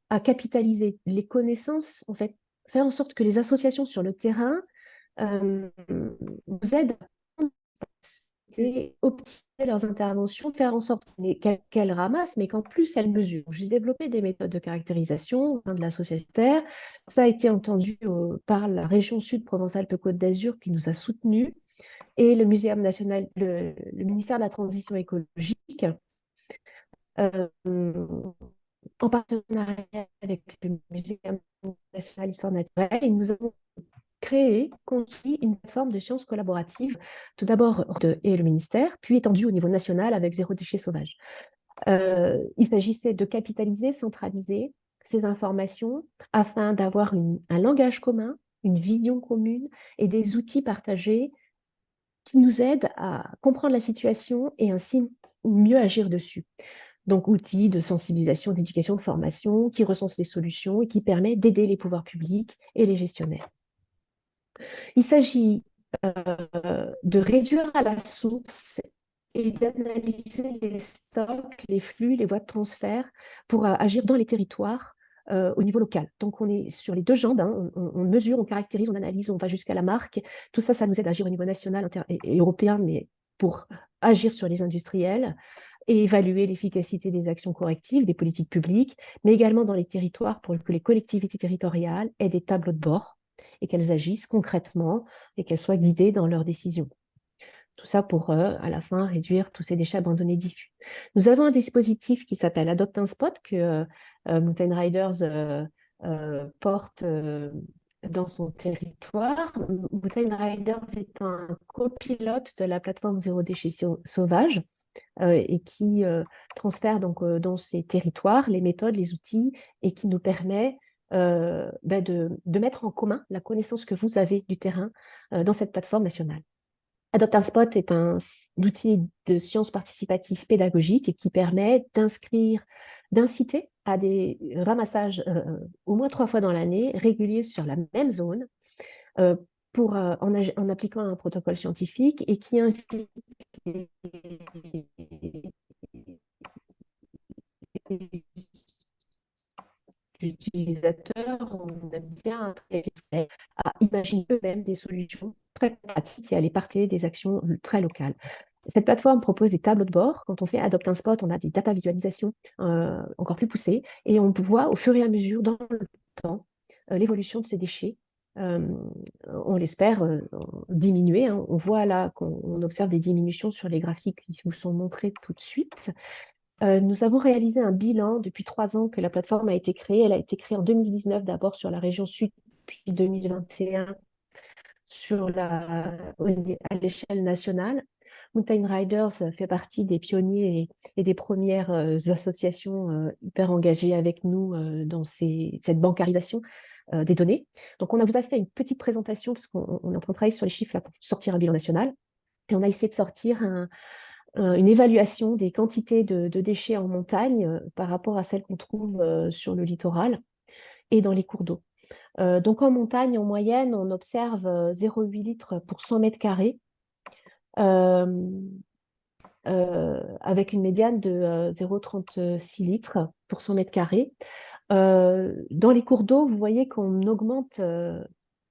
à capitaliser les connaissances, en fait, faire en sorte que les associations sur le terrain vous aident et optimiser leurs interventions, faire en sorte qu'elles ramassent, mais qu'en plus elles mesurent. J'ai développé des méthodes de caractérisation au sein de l'association Terre. Ça a été entendu par la région Sud Provence-Alpes-Côte d'Azur qui nous a soutenus et le Muséum national, le ministère de la Transition écologique, euh, en partenariat avec le Muséum national d'histoire naturelle. Et nous avons créé, construit une plateforme de sciences collaboratives, tout d'abord et le ministère, puis étendue au niveau national avec zéro déchet sauvage. Il s'agissait de capitaliser, centraliser ces informations afin d'avoir un langage commun, une vision commune et des outils partagés qui nous aident à comprendre la situation et ainsi mieux agir dessus. Donc, outils de sensibilisation, d'éducation, de formation qui recensent les solutions et qui permet d'aider les pouvoirs publics et les gestionnaires. Il s'agit de réduire à la source et d'analyser les stocks, les flux, les voies de transfert pour agir dans les territoires au niveau local. Donc, on est sur les deux jambes, on mesure, on caractérise, on analyse, on va jusqu'à la marque. Tout ça, ça nous aide à agir au niveau national et européen, mais pour agir sur les industriels et évaluer l'efficacité des actions correctives, des politiques publiques, mais également dans les territoires pour que les collectivités territoriales aient des tableaux de bord et qu'elles agissent concrètement et qu'elles soient guidées dans leurs décisions. Tout ça pour, à la fin, réduire tous ces déchets abandonnés diffus. Nous avons un dispositif qui s'appelle Adopt un Spot que Mountain Riders porte dans son territoire. Mountain Riders est un copilote de la plateforme Zéro Déchet Sauvage et qui transfère donc dans ces territoires les méthodes, les outils et qui nous permet de mettre en commun la connaissance que vous avez du terrain dans cette plateforme nationale. Adopt un Spot est un outil de sciences participatives pédagogiques et qui permet d'inciter à des ramassages au moins 3 fois dans l'année, réguliers sur la même zone, en appliquant un protocole scientifique et qui implique l'utilisateur, on aime bien à imaginer eux-mêmes des solutions très pratiques et à les partager des actions très locales. Cette plateforme propose des tableaux de bord. Quand on fait Adopt un Spot, on a des data visualisations encore plus poussées et on voit au fur et à mesure dans le temps l'évolution de ces déchets. On l'espère diminuer. On voit là qu'on observe des diminutions sur les graphiques qui vous sont montrés tout de suite. Nous avons réalisé un bilan depuis 3 ans que la plateforme a été créée. Elle a été créée en 2019 d'abord sur la région Sud, puis 2021 à l'échelle nationale. Mountain Riders fait partie des pionniers et des premières associations hyper engagées avec nous dans cette bancarisation des données. Donc, on vous a fait une petite présentation parce qu'on est en train de travailler sur les chiffres là, pour sortir un bilan national. Et on a essayé de sortir une évaluation des quantités de déchets en montagne par rapport à celles qu'on trouve sur le littoral et dans les cours d'eau. Donc en montagne, en moyenne, on observe 0,8 litres pour 100 mètres carrés, avec une médiane de 0,36 litres pour 100 mètres carrés. Dans les cours d'eau, vous voyez qu'on augmente,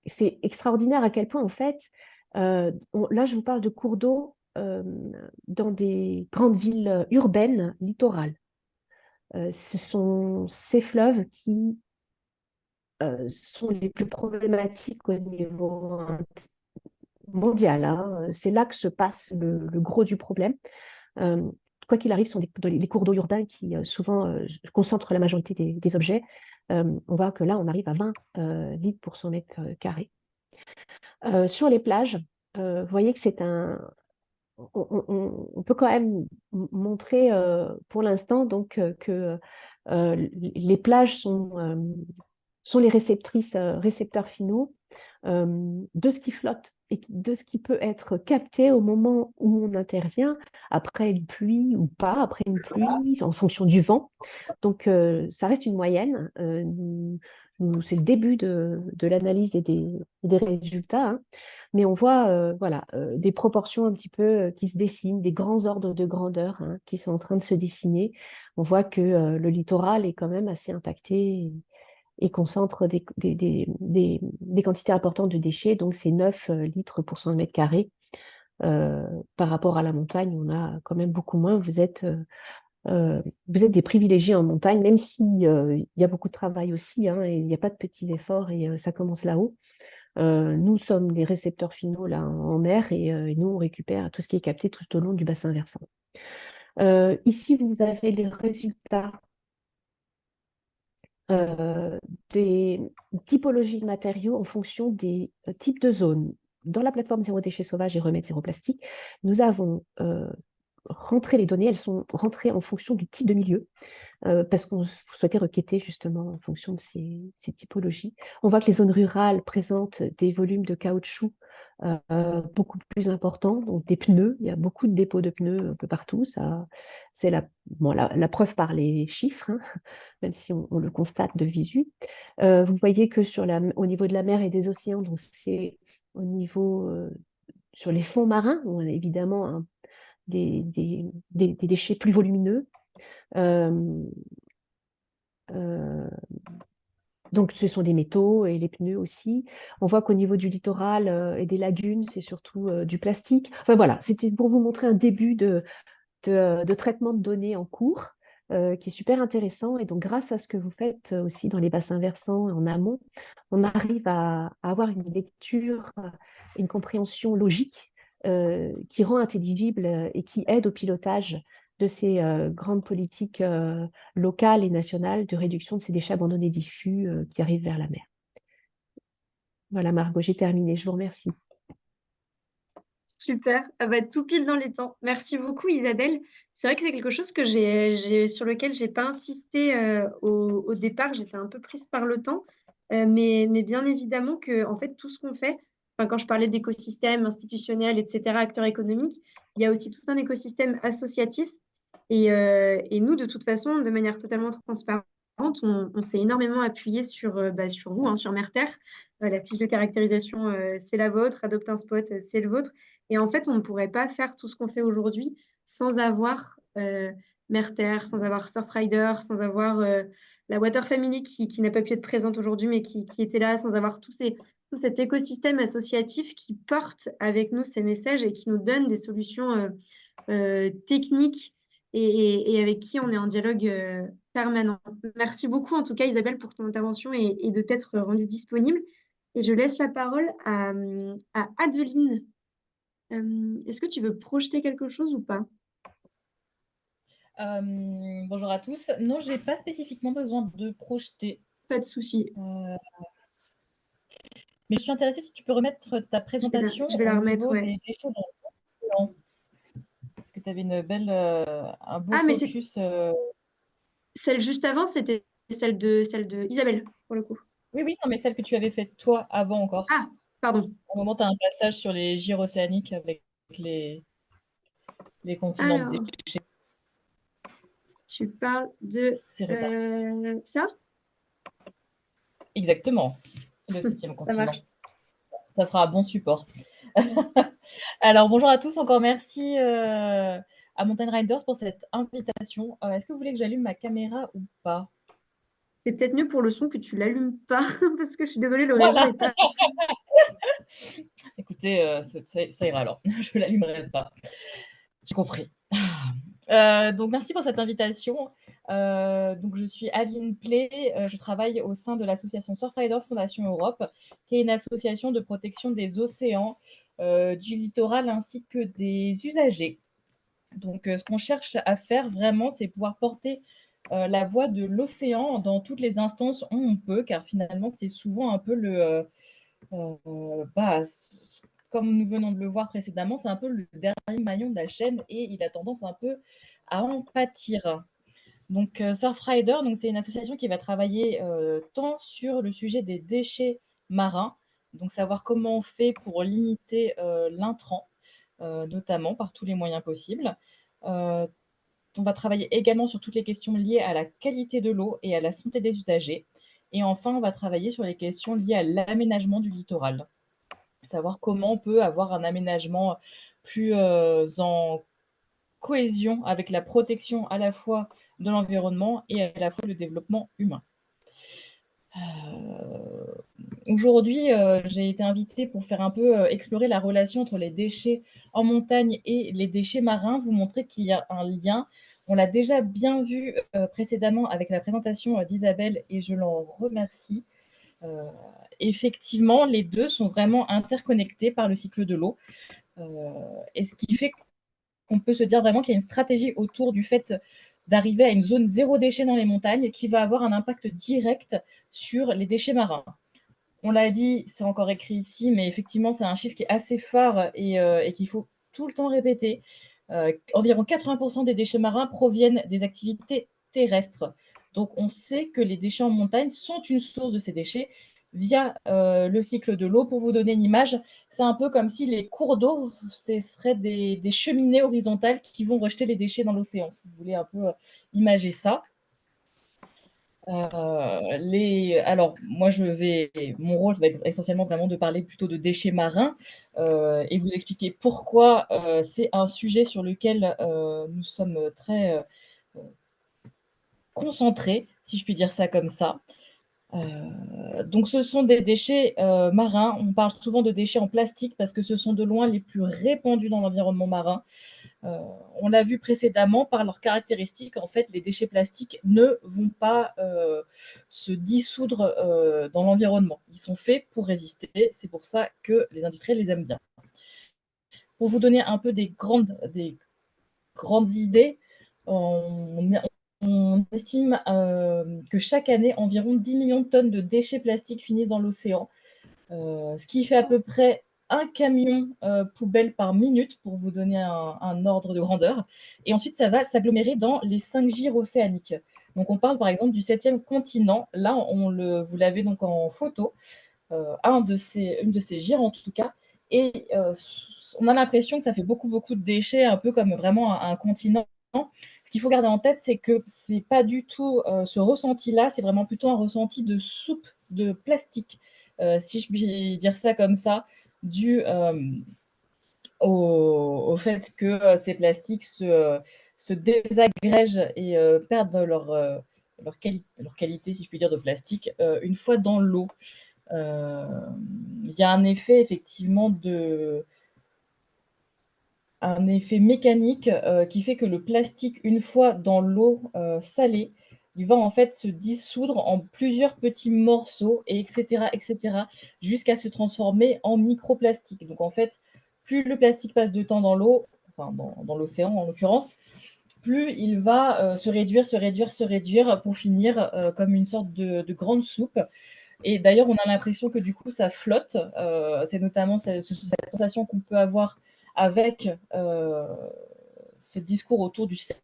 c'est extraordinaire à quel point en fait, là je vous parle de cours d'eau dans des grandes villes urbaines littorales. ce sont ces fleuves qui sont les plus problématiques au niveau mondial, hein. C'est là que se passe le gros du problème. Euh, Quoi qu'il arrive, ce sont les cours d'eau urbains qui souvent concentrent la majorité des objets. On voit que là, on arrive à 20 litres pour 100 mètres carrés. Sur les plages, vous voyez que c'est un. On peut quand même montrer pour l'instant donc que les plages sont les récepteurs finaux de ce qui flotte et de ce qui peut être capté au moment où on intervient, après une pluie ou pas, après une pluie, en fonction du vent. Donc, ça reste une moyenne. C'est le début de l'analyse et des résultats, hein. Mais on voit voilà, des proportions un petit peu qui se dessinent, des grands ordres de grandeur, hein, qui sont en train de se dessiner. On voit que le littoral est quand même assez impacté et concentre des quantités importantes de déchets. Donc, c'est 9 litres pour 100 mètres carrés. Par rapport à la montagne, on a quand même beaucoup moins. Vous êtes des privilégiés en montagne, même s'il y a beaucoup de travail aussi, hein, et il n'y a pas de petits efforts et ça commence là-haut. Nous sommes des récepteurs finaux là, en mer et nous, on récupère tout ce qui est capté tout au long du bassin versant. Ici, vous avez les résultats des typologies de matériaux en fonction des types de zones. Dans la plateforme Zéro déchet sauvage et Remède Zéro Plastique, nous avons rentré les données, elles sont rentrées en fonction du type de milieu, parce qu'on souhaitait requêter justement en fonction de ces typologies. On voit que les zones rurales présentent des volumes de caoutchouc beaucoup plus importants, donc des pneus, il y a beaucoup de dépôts de pneus un peu partout, c'est la preuve par les chiffres, hein, même si on le constate de visu. Vous voyez que au niveau de la mer et des océans, donc c'est au niveau sur les fonds marins, on a évidemment des déchets plus volumineux. Donc, ce sont des métaux et les pneus aussi. On voit qu'au niveau du littoral et des lagunes, c'est surtout du plastique. Enfin voilà, c'était pour vous montrer un début de traitement de données en cours qui est super intéressant. Et donc, grâce à ce que vous faites aussi dans les bassins versants en amont, on arrive à avoir une lecture, une compréhension logique qui rend intelligible et qui aide au pilotage de ces grandes politiques locales et nationales de réduction de ces déchets abandonnés diffus qui arrivent vers la mer. Voilà, Margot, j'ai terminé. Je vous remercie. Super, ah bah, tout pile dans les temps. Merci beaucoup Isabelle. C'est vrai que c'est quelque chose que sur lequel j'ai pas insisté au départ. J'étais un peu prise par le temps, mais bien évidemment que en fait tout ce qu'on fait, enfin, quand je parlais d'écosystème institutionnel, etc., acteurs économiques, il y a aussi tout un écosystème associatif. Et nous, de toute façon, de manière totalement transparente, on s'est énormément appuyé sur vous, hein, sur Merterre. La fiche de caractérisation, c'est la vôtre. Adopte un spot, c'est le vôtre. Et en fait, on ne pourrait pas faire tout ce qu'on fait aujourd'hui sans avoir Merterre, sans avoir Surfrider, sans avoir la Water Family qui n'a pas pu être présente aujourd'hui, mais qui était là, sans avoir tout cet écosystème associatif qui porte avec nous ces messages et qui nous donne des solutions techniques et avec qui on est en dialogue permanent. Merci beaucoup en tout cas Isabelle pour ton intervention et de t'être rendue disponible. Et je laisse la parole à Adeline. Est-ce que tu veux projeter quelque chose ou pas? Bonjour à tous. Non, je n'ai pas spécifiquement besoin de projeter. Pas de souci. Mais je suis intéressée si tu peux remettre ta présentation Je vais la au remettre, niveau ouais. des déchets dans l'océan. Parce que tu avais un beau Ah, mais focus. celle juste avant, c'était celle de Isabelle, pour le coup. Oui, non, mais celle que tu avais faite toi avant encore. Ah, pardon. Au moment, tu as un passage sur les gyres océaniques avec les continents de Alors, déchets. tu parles de ça? Exactement, le 7e continent. Marche. Ça fera un bon support. Alors, bonjour à tous, encore merci à Mountain Riders pour cette invitation. Est-ce que vous voulez que j'allume ma caméra ou pas? C'est peut-être mieux pour le son que tu l'allumes pas, parce que je suis désolée, le réseau n'est pas... Écoutez, ça ira alors, je ne l'allumerai pas. J'ai compris. Donc, merci pour cette invitation. Donc, je suis Aline Play, je travaille au sein de l'association Surfrider Fondation Europe, qui est une association de protection des océans, du littoral ainsi que des usagers. Donc, ce qu'on cherche à faire vraiment, c'est pouvoir porter la voix de l'océan dans toutes les instances où on peut, car finalement, c'est souvent un peu comme nous venons de le voir précédemment, c'est un peu le dernier maillon de la chaîne et il a tendance un peu à en pâtir. Donc, Surfrider, c'est une association qui va travailler tant sur le sujet des déchets marins, donc savoir comment on fait pour limiter l'intrant, notamment par tous les moyens possibles. On va travailler également sur toutes les questions liées à la qualité de l'eau et à la santé des usagers. Et enfin, on va travailler sur les questions liées à l'aménagement du littoral. Savoir comment on peut avoir un aménagement plus en cohésion avec la protection à la fois de l'environnement et à la fois le développement humain. Aujourd'hui, j'ai été invitée pour faire un peu explorer la relation entre les déchets en montagne et les déchets marins, vous montrer qu'il y a un lien. On l'a déjà bien vu précédemment avec la présentation d'Isabelle et je l'en remercie. Effectivement, les deux sont vraiment interconnectés par le cycle de l'eau. Et ce qui fait qu'on peut se dire vraiment qu'il y a une stratégie autour du fait d'arriver à une zone zéro déchet dans les montagnes qui va avoir un impact direct sur les déchets marins. On l'a dit, c'est encore écrit ici, mais effectivement, c'est un chiffre qui est assez phare et qu'il faut tout le temps répéter. Environ 80% des déchets marins proviennent des activités terrestres. Donc, on sait que les déchets en montagne sont une source de ces déchets via le cycle de l'eau. Pour vous donner une image, c'est un peu comme si les cours d'eau, ce seraient des cheminées horizontales qui vont rejeter les déchets dans l'océan. Si vous voulez un peu imager ça. Alors, moi, mon rôle va être essentiellement vraiment de parler plutôt de déchets marins et vous expliquer pourquoi c'est un sujet sur lequel nous sommes très concentrés, si je puis dire ça comme ça. Donc, ce sont des déchets marins. On parle souvent de déchets en plastique parce que ce sont de loin les plus répandus dans l'environnement marin. On l'a vu précédemment, par leurs caractéristiques, en fait, les déchets plastiques ne vont pas se dissoudre dans l'environnement. Ils sont faits pour résister. C'est pour ça que les industriels les aiment bien. Pour vous donner un peu des grandes idées, on estime que chaque année, environ 10 millions de tonnes de déchets plastiques finissent dans l'océan, ce qui fait à peu près un camion poubelle par minute, pour vous donner un ordre de grandeur. Et ensuite, ça va s'agglomérer dans les 5 gyres océaniques. Donc, on parle par exemple du 7e continent. Là, vous l'avez donc en photo, une de ces gyres en tout cas. Et on a l'impression que ça fait beaucoup, beaucoup de déchets, un peu comme vraiment un continent. Ce qu'il faut garder en tête, c'est que ce n'est pas du tout ce ressenti-là, c'est vraiment plutôt un ressenti de soupe de plastique, si je puis dire ça comme ça, dû au fait que ces plastiques se désagrègent et perdent leur qualité, si je puis dire, de plastique, une fois dans l'eau. Il y a un effet effectivement un effet mécanique qui fait que le plastique, une fois dans l'eau salée, il va en fait se dissoudre en plusieurs petits morceaux, et etc., jusqu'à se transformer en microplastique. Donc en fait, plus le plastique passe de temps dans l'eau, enfin dans l'océan en l'occurrence, plus il va se réduire pour finir comme une sorte de grande soupe. Et d'ailleurs, on a l'impression que du coup, ça flotte. C'est notamment cette sensation qu'on peut avoir avec ce discours autour du 7.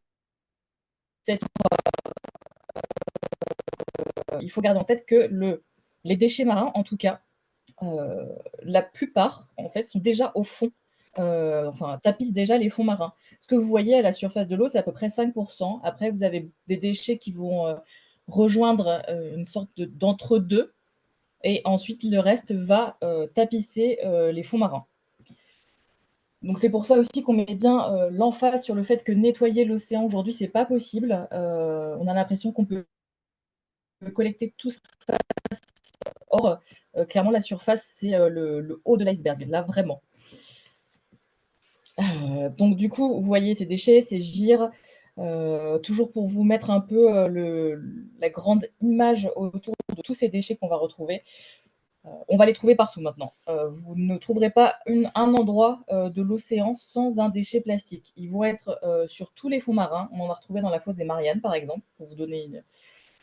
Il faut garder en tête que les déchets marins, en tout cas, la plupart, en fait, sont déjà au fond, tapissent déjà les fonds marins. Ce que vous voyez à la surface de l'eau, c'est à peu près 5%. Après, vous avez des déchets qui vont rejoindre une sorte d'entre-deux. Et ensuite, le reste va tapisser les fonds marins. Donc, c'est pour ça aussi qu'on met bien l'emphase sur le fait que nettoyer l'océan aujourd'hui, c'est pas possible. On a l'impression qu'on peut collecter tout ce qui passe. Or, clairement, la surface, c'est le haut de l'iceberg, là, vraiment. Donc, du coup, vous voyez ces déchets, ces gyres. Toujours pour vous mettre un peu la grande image autour de tous ces déchets qu'on va retrouver. On va les trouver partout maintenant. Vous ne trouverez pas un endroit de l'océan sans un déchet plastique. Ils vont être sur tous les fonds marins. On en a retrouvé dans la fosse des Mariannes, par exemple, pour vous donner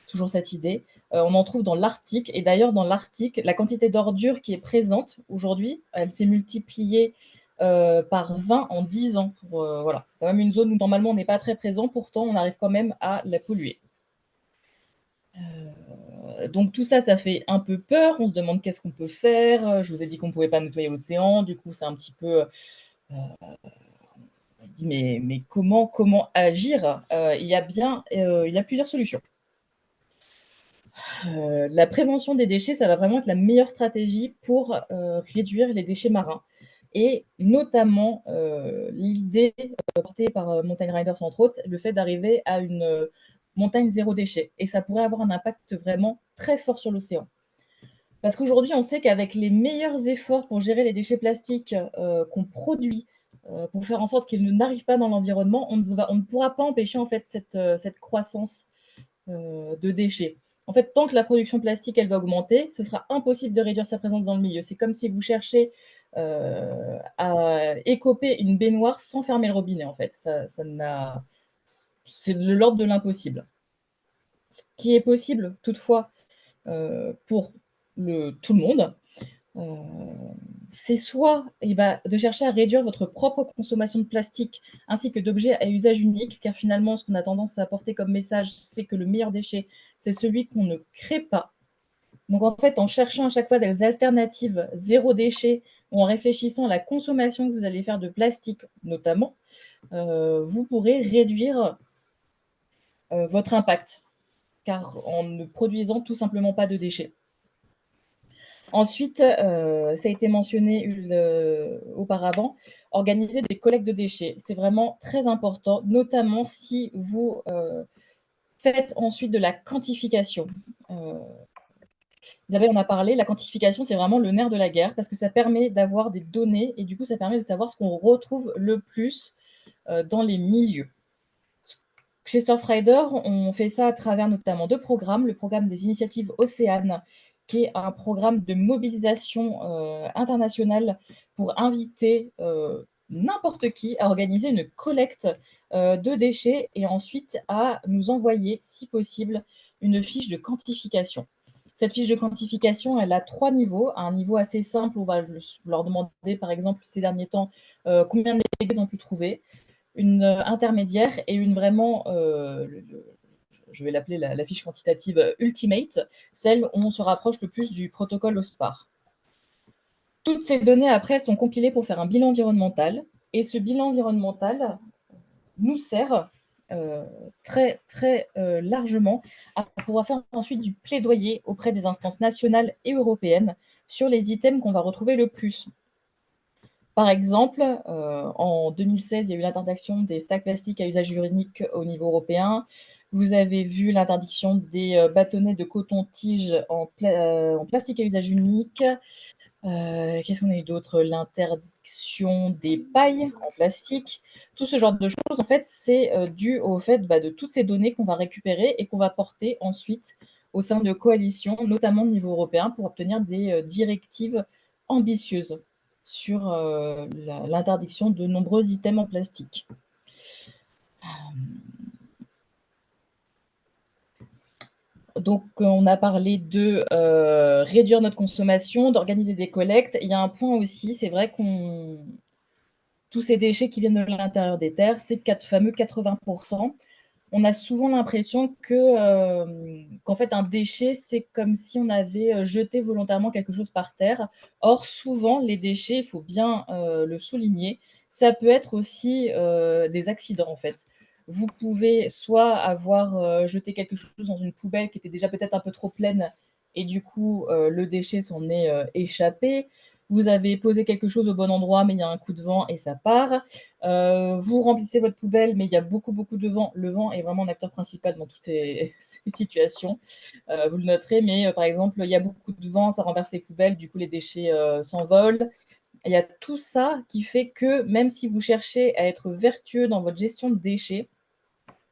toujours cette idée. On en trouve dans l'Arctique. Et d'ailleurs, dans l'Arctique, la quantité d'ordures qui est présente aujourd'hui, elle s'est multipliée par 20 en 10 ans. Voilà. C'est quand même une zone où normalement on n'est pas très présent. Pourtant, on arrive quand même à la polluer. Donc tout ça, ça fait un peu peur. On se demande qu'est-ce qu'on peut faire. Je vous ai dit qu'on ne pouvait pas nettoyer l'océan. Du coup, c'est un petit peu... on se dit, mais comment agir? Il y a plusieurs solutions. La prévention des déchets, ça va vraiment être la meilleure stratégie pour réduire les déchets marins. Et notamment, l'idée portée par Mountain Riders, entre autres, le fait d'arriver à une montagne zéro déchet. Et ça pourrait avoir un impact vraiment très fort sur l'océan. Parce qu'aujourd'hui, on sait qu'avec les meilleurs efforts pour gérer les déchets plastiques qu'on produit, pour faire en sorte qu'ils n'arrivent pas dans l'environnement, on ne pourra pas empêcher en fait cette croissance de déchets. En fait, tant que la production plastique elle va augmenter, ce sera impossible de réduire sa présence dans le milieu. C'est comme si vous cherchez à écoper une baignoire sans fermer le robinet. En fait, c'est de l'ordre de l'impossible. Ce qui est possible, toutefois, pour tout le monde, c'est soit de chercher à réduire votre propre consommation de plastique ainsi que d'objets à usage unique, car finalement, ce qu'on a tendance à apporter comme message, c'est que le meilleur déchet, c'est celui qu'on ne crée pas. Donc en fait, en cherchant à chaque fois des alternatives zéro déchet, ou en réfléchissant à la consommation que vous allez faire de plastique notamment, vous pourrez réduire votre impact, car en ne produisant tout simplement pas de déchets. Ensuite, ça a été mentionné auparavant, organiser des collectes de déchets. C'est vraiment très important, notamment si vous faites ensuite de la quantification. Isabelle en a parlé, la quantification, c'est vraiment le nerf de la guerre parce que ça permet d'avoir des données et du coup, ça permet de savoir ce qu'on retrouve le plus dans les milieux. Chez Surfrider, on fait ça à travers notamment 2 programmes. Le programme des initiatives Océane, qui est un programme de mobilisation internationale pour inviter n'importe qui à organiser une collecte de déchets et ensuite à nous envoyer, si possible, une fiche de quantification. Cette fiche de quantification, elle a 3 niveaux. Un niveau assez simple, on va leur demander, par exemple, ces derniers temps, combien de déchets ils ont pu trouver. Une intermédiaire et une vraiment, je vais l'appeler la fiche quantitative ultimate, celle où on se rapproche le plus du protocole OSPAR. Toutes ces données, après, sont compilées pour faire un bilan environnemental. Et ce bilan environnemental nous sert très, très largement à pouvoir faire ensuite du plaidoyer auprès des instances nationales et européennes sur les items qu'on va retrouver le plus. Par exemple, en 2016, il y a eu l'interdiction des sacs plastiques à usage unique au niveau européen. Vous avez vu l'interdiction des bâtonnets de coton-tige en plastique à usage unique. Qu'est-ce qu'on a eu d'autre? L'interdiction des pailles en plastique. Tout ce genre de choses, en fait, c'est dû au fait de toutes ces données qu'on va récupérer et qu'on va porter ensuite au sein de coalitions, notamment au niveau européen, pour obtenir des directives ambitieuses sur l'interdiction de nombreux items en plastique. Donc, on a parlé de réduire notre consommation, d'organiser des collectes. Il y a un point aussi, c'est vrai qu'on... Tous ces déchets qui viennent de l'intérieur des terres, c'est fameux 80%. On a souvent l'impression qu'en fait, un déchet, c'est comme si on avait jeté volontairement quelque chose par terre. Or, souvent, les déchets, il faut bien le souligner, ça peut être aussi des accidents, en fait. Vous pouvez soit avoir jeté quelque chose dans une poubelle qui était déjà peut-être un peu trop pleine et du coup, le déchet s'en est échappé. Vous avez posé quelque chose au bon endroit, mais il y a un coup de vent et ça part. Vous remplissez votre poubelle, mais il y a beaucoup de vent. Le vent est vraiment un acteur principal dans toutes ces situations. Vous le noterez, mais par exemple, il y a beaucoup de vent, ça renverse les poubelles, du coup, les déchets s'envolent. Il y a tout ça qui fait que même si vous cherchez à être vertueux dans votre gestion de déchets,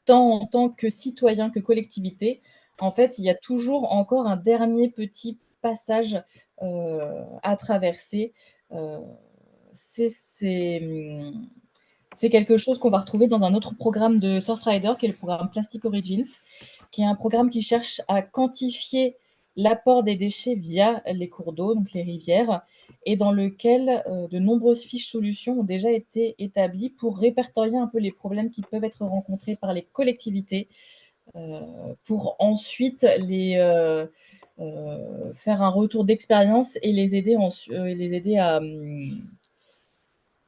tant en tant que citoyen que collectivité, en fait, il y a toujours encore un dernier petit passage à traverser. Euh, c'est quelque chose qu'on va retrouver dans un autre programme de Surfrider, qui est le programme Plastic Origins, qui est un programme qui cherche à quantifier l'apport des déchets via les cours d'eau, donc les rivières, et dans lequel de nombreuses fiches solutions ont déjà été établies pour répertorier un peu les problèmes qui peuvent être rencontrés par les collectivités, pour ensuite faire un retour d'expérience et les aider,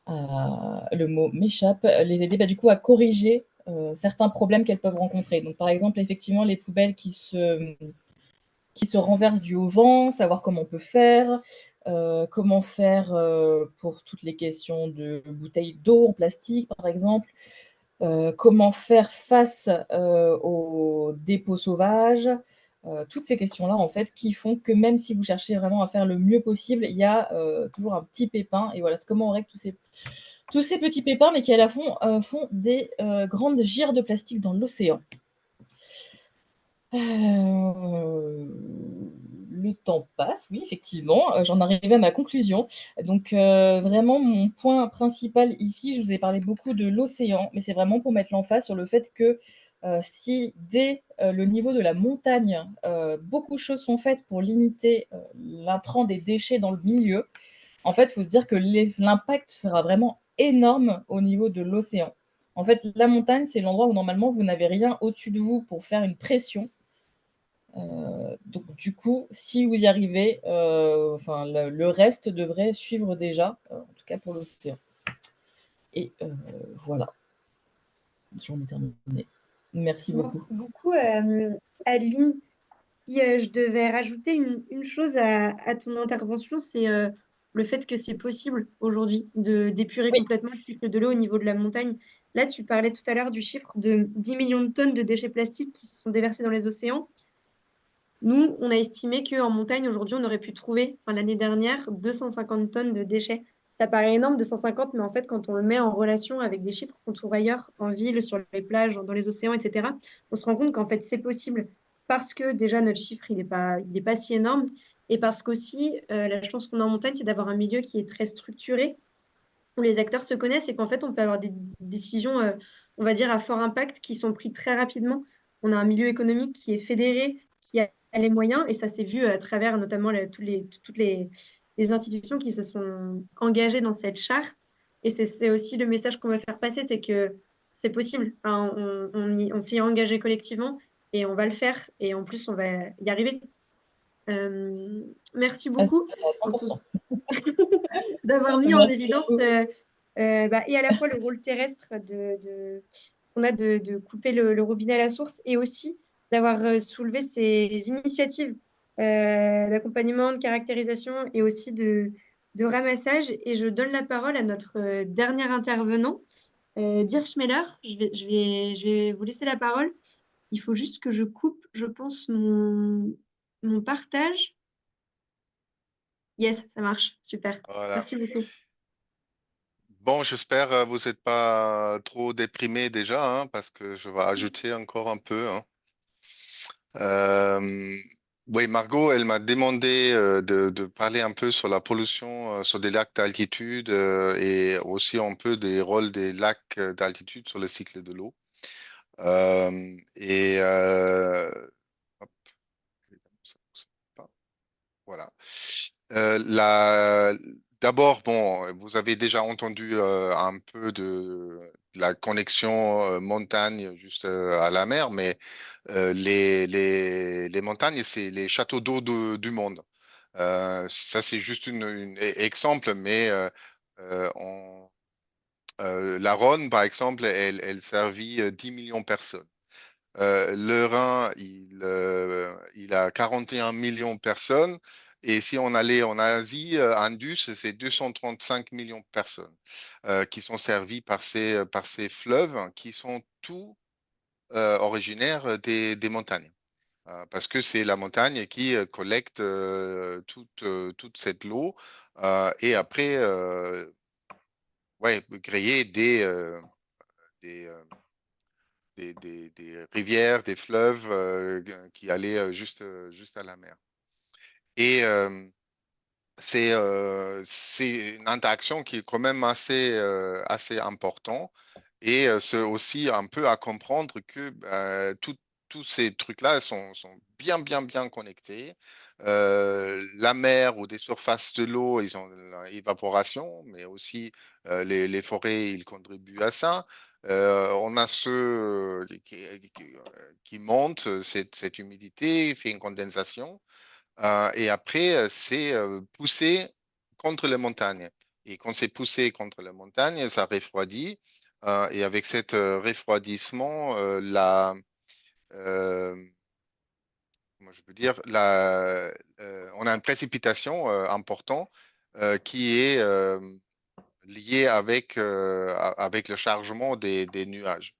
le mot m'échappe, les aider du coup à corriger certains problèmes qu'elles peuvent rencontrer. Donc par exemple, effectivement, les poubelles qui se renversent dû au vent, savoir comment on peut faire, comment faire pour toutes les questions de bouteilles d'eau en plastique, par exemple, comment faire face aux dépôts sauvages, toutes ces questions-là, en fait, qui font que même si vous cherchez vraiment à faire le mieux possible, il y a toujours un petit pépin. Et voilà, c'est comment on règle tous ces petits pépins, mais qui à la fond font des grandes gires de plastique dans l'océan. Le temps passe, oui, effectivement. J'en arrivais à ma conclusion. Donc, vraiment, mon point principal ici, je vous ai parlé beaucoup de l'océan, mais c'est vraiment pour mettre l'emphase sur le fait que si dès le niveau de la montagne, beaucoup de choses sont faites pour limiter l'intrant des déchets dans le milieu, en fait, il faut se dire que l'impact sera vraiment énorme au niveau de l'océan. En fait, la montagne, c'est l'endroit où normalement vous n'avez rien au-dessus de vous pour faire une pression. Donc, du coup, si vous y arrivez, le reste devrait suivre déjà, en tout cas pour l'océan. Et voilà, j'en ai terminé. Merci beaucoup. Merci beaucoup, Adeline. Si je devais rajouter une chose à ton intervention, c'est le fait que c'est possible aujourd'hui d'épurer Oui, complètement le cycle de l'eau au niveau de la montagne. Là, tu parlais tout à l'heure du chiffre de 10 millions de tonnes de déchets plastiques qui se sont déversés dans les océans. Nous, on a estimé qu'en montagne, aujourd'hui, on aurait pu trouver, enfin, l'année dernière, 250 tonnes de déchets. Ça paraît énorme, 250, mais en fait, quand on le met en relation avec des chiffres qu'on trouve ailleurs, en ville, sur les plages, dans les océans, etc., on se rend compte qu'en fait, c'est possible parce que déjà, notre chiffre, il est pas si énorme. Et parce qu'aussi, la chance qu'on a en montagne, c'est d'avoir un milieu qui est très structuré, où les acteurs se connaissent et qu'en fait, on peut avoir des décisions, on va dire, à fort impact qui sont prises très rapidement. On a un milieu économique qui est fédéré, qui a les moyens, et ça s'est vu à travers notamment toutes les institutions qui se sont engagées dans cette charte. Et c'est aussi le message qu'on veut faire passer, c'est que c'est possible. Enfin, on s'y est engagé collectivement et on va le faire. Et en plus, on va y arriver. Merci à beaucoup en tout 100%. d'avoir mis en Merci évidence beaucoup. et à la fois le rôle terrestre qu'on a de couper le robinet à la source et aussi d'avoir soulevé ces initiatives d'accompagnement, de caractérisation et aussi de ramassage. Et je donne la parole à notre dernier intervenant, Dirk Schmeller. Je vais vous laisser la parole. Il faut juste que je coupe, je pense, mon partage. Yes, ça marche. Super. Voilà. Merci beaucoup. Bon, j'espère vous n'êtes pas trop déprimé déjà, hein, parce que je vais ajouter encore un peu, hein. Euh, oui, Margot, elle m'a demandé de parler un peu sur la pollution sur des lacs d'altitude et aussi un peu des rôles des lacs d'altitude sur le cycle de l'eau. Et hop, ça fonctionne pas. Voilà. D'abord, bon, vous avez déjà entendu un peu de la connexion montagne juste à la mer, mais les montagnes, c'est les châteaux d'eau du monde. Ça, c'est juste un exemple, mais la Rhône, par exemple, elle servit 10 millions de personnes. Le Rhin, il a 41 millions de personnes. Et si on allait en Asie, Indus, c'est 235 millions de personnes qui sont servies par ces fleuves qui sont tous originaires des montagnes. Parce que c'est la montagne qui collecte toute cette eau et après ouais, créer des, des rivières, des fleuves qui allaient juste à la mer. Et c'est une interaction qui est quand même assez importante. Et c'est aussi un peu à comprendre que tous ces trucs-là sont bien connectés. La mer ou des surfaces de l'eau, ils ont l'évaporation, mais aussi les forêts, ils contribuent à ça. On a ceux qui montent cette humidité, fait une condensation. Et après, c'est poussé contre les montagnes. Et quand c'est poussé contre les montagnes, ça refroidit. Et avec cet refroidissement, euh, comment je peux dire, on a une précipitation importante qui est liée avec le chargement des nuages.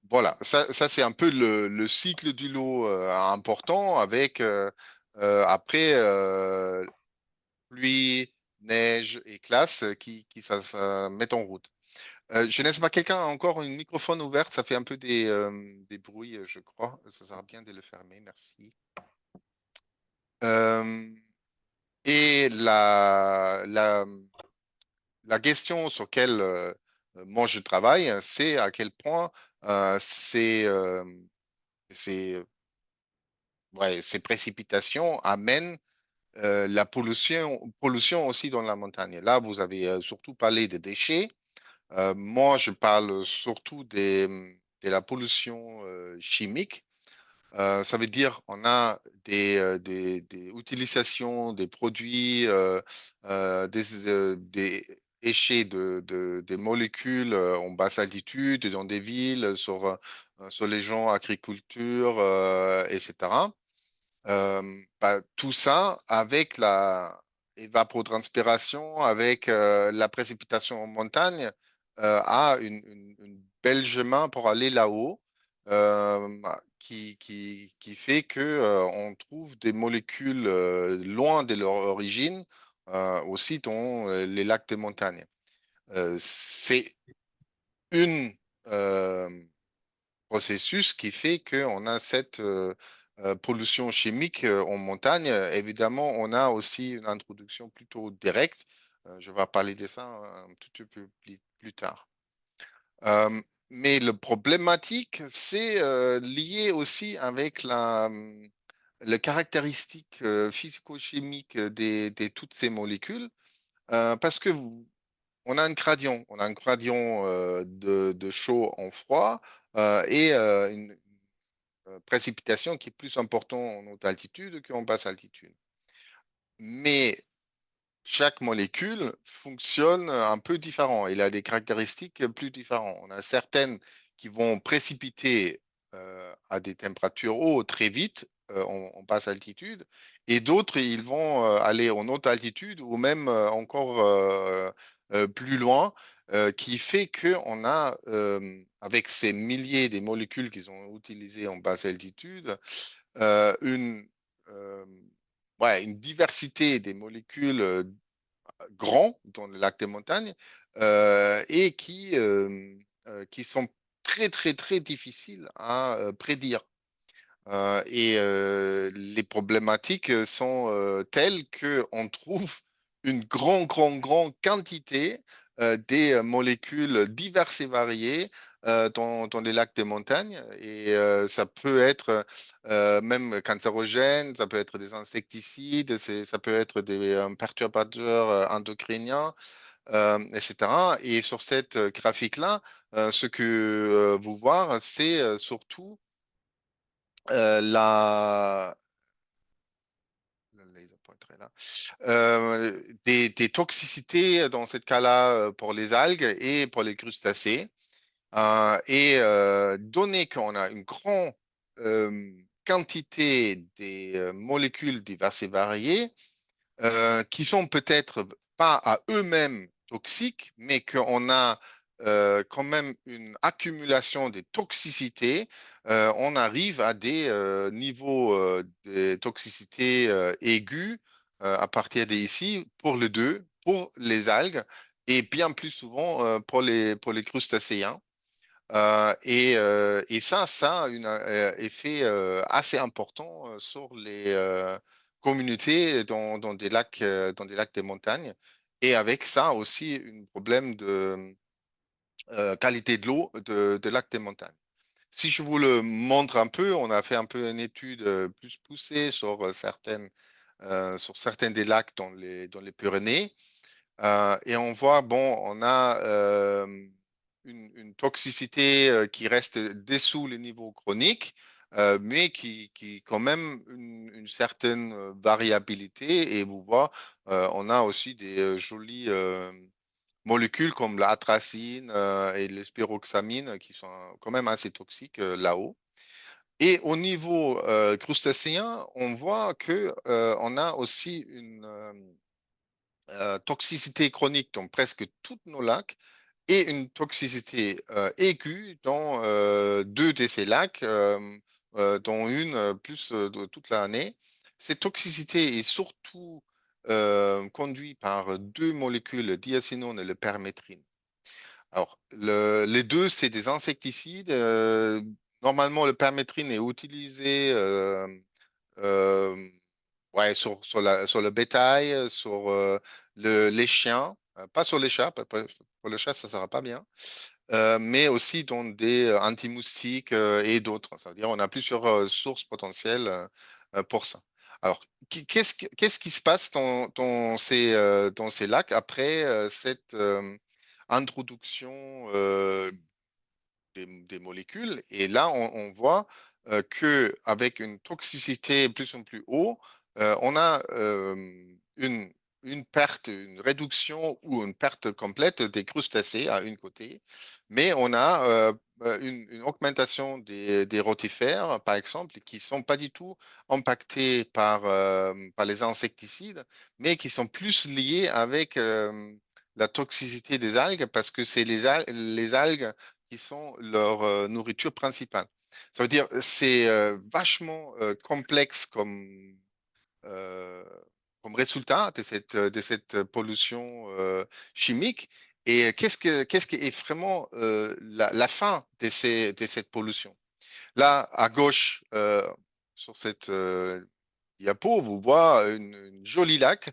Voilà, ça c'est un peu le cycle du lot important avec après pluie, neige et glace qui ça met en route. Je ne sais pas, quelqu'un a encore un microphone ouvert, ça fait un peu des bruits, je crois. Ça sert à bien de le fermer, merci. Euh, et la question sur laquelle moi je travaille, c'est à quel point ces, ces précipitations amènent la pollution aussi dans la montagne. Là, vous avez surtout parlé des déchets. Moi, je parle surtout de la pollution chimique. Ça veut dire on a des utilisations des produits, des déchets des molécules en basse altitude, dans des villes, sur les gens, agriculture, etc. Tout ça avec la évapotranspiration, avec la précipitation en montagne, a une belle chemin pour aller là-haut, euh, qui fait que on trouve des molécules loin de leur origine, aussi dans les lacs des montagnes. C'est une processus qui fait qu'on a cette pollution chimique en montagne. Évidemment, on a aussi une introduction plutôt directe. Je vais parler de ça un tout petit peu plus tard. Mais le problématique, c'est lié aussi avec les caractéristiques physico-chimiques de toutes ces molécules, parce que on a un gradient de chaud en froid et une précipitation qui est plus importante en haute altitude qu'en basse altitude. Mais chaque molécule fonctionne un peu différent. Il a des caractéristiques plus différentes. On a certaines qui vont précipiter à des températures hautes très vite en basse altitude, et d'autres, ils vont aller en haute altitude ou même encore plus loin, qui fait qu'on a, avec ces milliers de molécules qu'ils ont utilisées en basse altitude, euh, une, euh, une diversité des molécules grands dans le lac des montagnes et qui sont très difficiles à prédire. Et les problématiques sont telles qu'on trouve une grande quantité des molécules diverses et variées dans les lacs des montagnes. Et ça peut être même cancérogène, ça peut être des insecticides, ça peut être des perturbateurs endocriniens, etc. Et sur cette graphique-là, ce que vous voyez, c'est surtout la, le laser pointer est là. Des toxicités dans ce cas-là pour les algues et pour les crustacés. Donné qu'on a une grande quantité des molécules diverses et variées, qui sont peut-être pas à eux-mêmes toxiques, mais qu'on a quand même une accumulation des toxicités, on arrive à des niveaux de toxicité aigus à partir d'ici pour les deux, pour les algues et bien plus souvent pour les crustacéens. Et ça a un effet assez important sur les communautés dans des lacs, des montagnes. Et avec ça aussi, un problème de qualité de l'eau de lacs des montagnes. Si je vous le montre un peu, on a fait un peu une étude plus poussée sur certains des lacs dans les Pyrénées. Et on voit, bon, on a une toxicité qui reste dessous les niveaux chroniques, mais qui quand même une certaine variabilité. Et vous voyez, on a aussi des jolies molécules comme l'atrazine et l'espiroxamine qui sont quand même assez toxiques là-haut. Et au niveau crustacéen, on voit que on a aussi une toxicité chronique dans presque tous nos lacs et une toxicité aiguë dans deux de ces lacs, dont une plus de toute l'année. Cette toxicité est surtout conduite par deux molécules, le diacinone et le permétrine. Alors, les deux, c'est des insecticides. Normalement, le permétrine est utilisé euh, ouais, sur le bétail, sur les chiens, pas sur les chats, pour le chat, ça ne sera pas bien, mais aussi dans des anti-moustiques et d'autres. Ça veut dire on a plusieurs sources potentielles pour ça. Alors, qu'est-ce qui se passe dans ces lacs après cette introduction des molécules? Et là, on voit qu'avec une toxicité plus en plus haut, on a une perte, une réduction ou une perte complète des crustacés à une côté, mais on a une augmentation des rotifères, par exemple, qui ne sont pas du tout impactés par les insecticides, mais qui sont plus liés avec la toxicité des algues, parce que c'est les algues qui sont leur nourriture principale. Ça veut dire c'est vachement complexe euh, comme résultat de cette pollution chimique. Et qu'est-ce qui est vraiment la fin de cette pollution? Là, à gauche, sur cette diapo, vous voyez une jolie lac.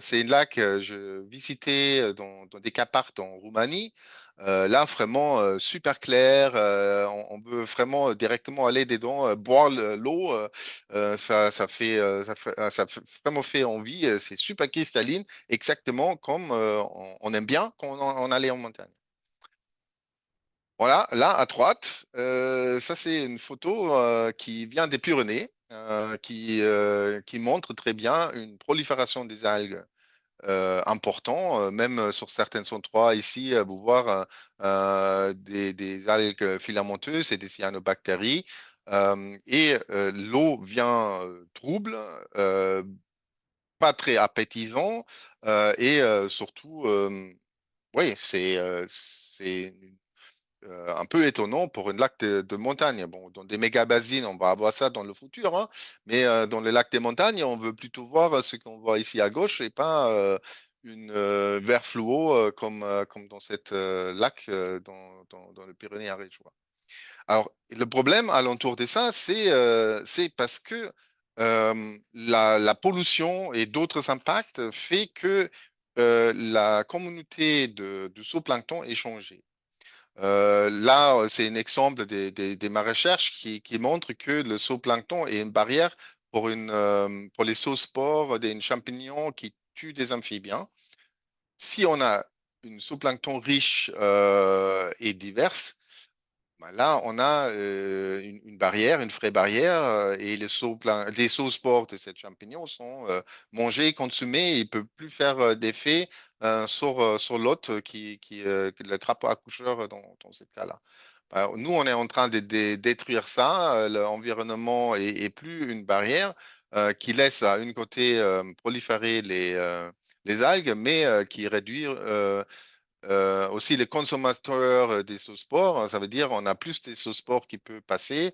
C'est une lac que je visitais dans des capartes en Roumanie. Là, vraiment super clair. On veut vraiment directement aller dedans, boire l'eau. Ça fait vraiment fait envie. C'est super cristalline, exactement comme on aime bien quand on allait en montagne. Voilà, là à droite, ça c'est une photo qui vient des Pyrénées, qui montre très bien une prolifération des algues important, même sur certains endroits ici, vous voir des algues filamenteuses et des cyanobactéries. Et l'eau vient trouble, pas très appétisant, et surtout, oui, c'est un peu étonnant pour une lac de montagne. Bon, dans des méga-bassines, on va avoir ça dans le futur, hein, mais dans les lacs des montagnes, on veut plutôt voir ce qu'on voit ici à gauche et pas une vert fluo comme dans cette lac dans le Pyrénées-Ariégeois. Alors, le problème alentour de ça, c'est parce que la pollution et d'autres impacts fait que la communauté de zooplancton est changée. Là, c'est un exemple de ma recherche qui montre que le zooplancton est une barrière pour les zoospores des champignons qui tuent des amphibiens. Si on a une zooplancton riche et diverse, ben là, on a une barrière, une vraie barrière, et les zoospores de ces champignons sont mangés, consommés, et ils ne peuvent plus faire d'effet sur l'hôte qui est le crapaud accoucheur dans ce cas-là. Alors, nous, on est en train de détruire ça. L'environnement est plus une barrière qui laisse à une côté proliférer les algues, mais qui réduit aussi les consommateurs des zoospores. Ça veut dire on a plus de zoospores qui peut passer,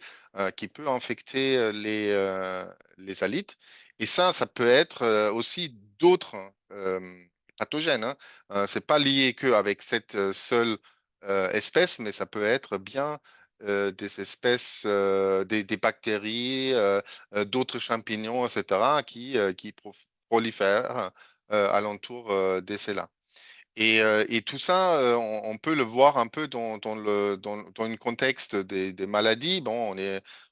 qui peut infecter les alites. Et ça peut être aussi d'autres pathogènes. Hein. C'est pas lié qu'avec cette seule espèces, mais ça peut être bien des espèces, des bactéries, d'autres champignons, etc., qui prolifèrent alentour de celles-là. Et tout ça, on peut le voir un peu dans un contexte des maladies. Bon,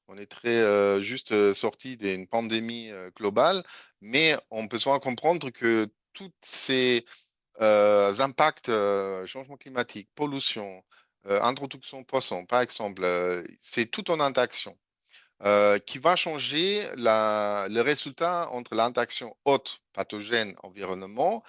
on est très juste sorti d'une pandémie globale, mais on peut besoin comprendre que tous ces impacts, changement climatique, pollution, introduction de poissons, par exemple, c'est tout en interaction qui va changer le résultat entre l'interaction hôte, pathogène, environnement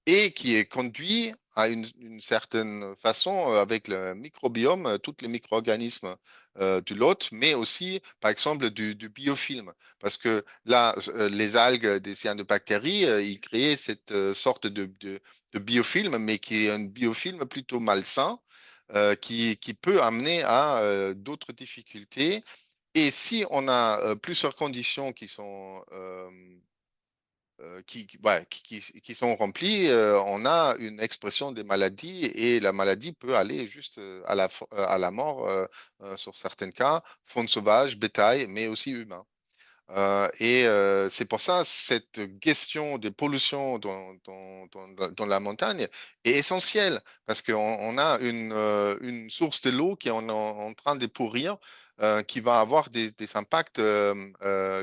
et qui est conduit à une certaine façon avec le microbiome, tous les micro-organismes de l'hôte, mais aussi, par exemple, du biofilm. Parce que là, les algues des cyanobactéries, ils créent cette sorte de biofilm, mais qui est un biofilm plutôt malsain, qui peut amener à d'autres difficultés. Et si on a plusieurs conditions qui sont ouais, qui sont remplis, on a une expression des maladies et la maladie peut aller juste à la mort sur certains cas, faune sauvage, bétail, mais aussi humain. C'est pour ça cette question de pollution dans la montagne est essentielle parce qu'on a une source de l'eau qui est en train de pourrir, qui va avoir des impacts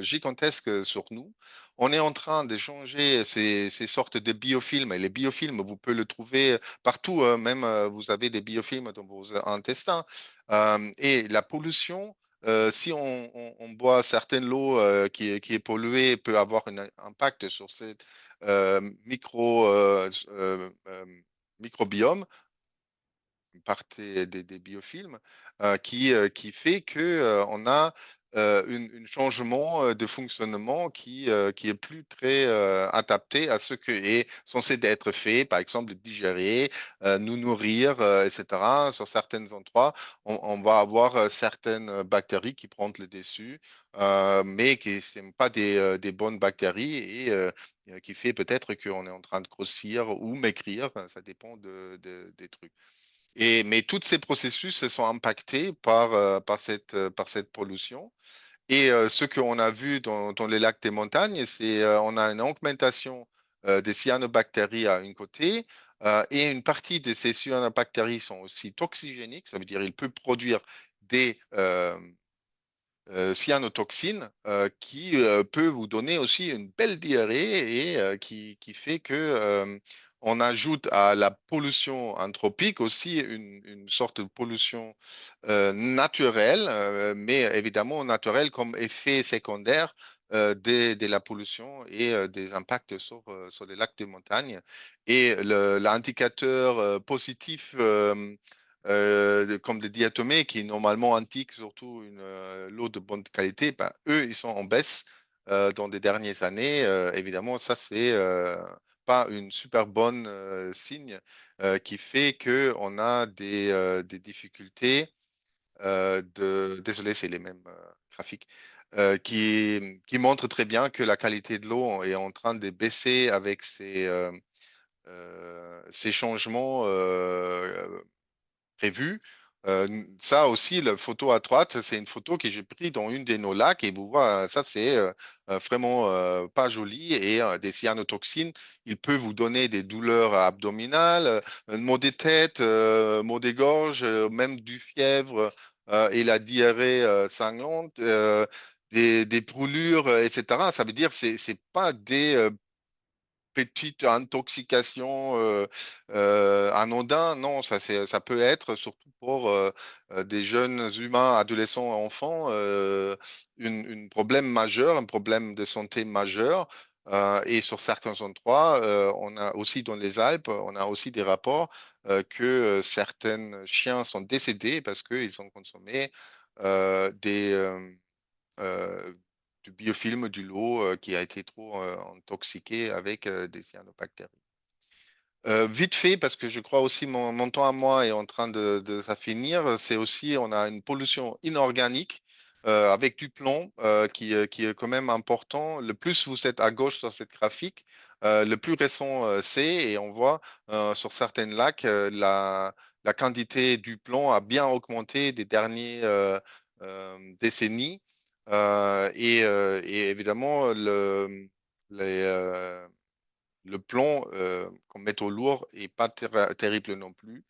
gigantesques sur nous. On est en train de changer ces sortes de biofilms. Et les biofilms, vous pouvez le trouver partout, même vous avez des biofilms dans vos intestins. Et la pollution si on boit certaines eaux qui est polluée, peut avoir un impact sur ces microbiomes, une partie des biofilms, qui fait que on a un changement de fonctionnement qui est plus très adapté à ce qui est censé d'être fait, par exemple digérer, nous nourrir, etc. Sur certains endroits, on va avoir certaines bactéries qui prennent le dessus, mais qui ne sont pas des bonnes bactéries et qui fait peut-être qu'on est en train de grossir ou maigrir, ça dépend des trucs. Mais tous ces processus se sont impactés par cette pollution. Et ce qu'on a vu dans les lacs des montagnes, c'est on a une augmentation des cyanobactéries à un côté, et une partie de ces cyanobactéries sont aussi toxigéniques, ça veut dire qu'ils peuvent produire des cyanotoxines qui peut vous donner aussi une belle diarrhée et qui fait que on ajoute à la pollution anthropique aussi une sorte de pollution naturelle, mais évidemment naturelle comme effet secondaire de la pollution et des impacts sur les lacs de montagne. Et l'indicateur positif comme des diatomées qui normalement indiquent surtout une l'eau de bonne qualité, ben, eux, ils sont en baisse dans les dernières années. Évidemment, ça, c'est pas une super bonne signe qui fait qu'on a des difficultés désolé, c'est les mêmes graphiques. Qui montrent très bien que la qualité de l'eau est en train de baisser avec ces changements prévu. Ça aussi, la photo à droite, c'est une photo que j'ai prise dans une de nos lacs et vous voyez, ça c'est vraiment pas joli et des cyanotoxines, il peut vous donner des douleurs abdominales, maux de tête, maux de gorge, même du fièvre et la diarrhée sanglante, des brûlures, etc. Ça veut dire c'est pas des petite intoxication anodin, non, ça peut être surtout pour des jeunes humains, adolescents, enfants, un problème majeur, un problème de santé majeur. Et sur certains endroits, on a aussi dans les Alpes, on a aussi des rapports que certains chiens sont décédés parce qu'ils ont consommé euh, du biofilm du lot qui a été trop intoxiqué avec des cyanobactéries. Vite fait, parce que je crois aussi mon temps à moi est en train de ça finir, c'est aussi, on a une pollution inorganique avec du plomb qui est quand même important. Le plus vous êtes à gauche sur cette graphique, le plus récent c'est, et on voit sur certains lacs, la quantité du plomb a bien augmenté des dernières décennies. Et évidemment, le plomb comme métaux lourds n'est pas terrible non plus.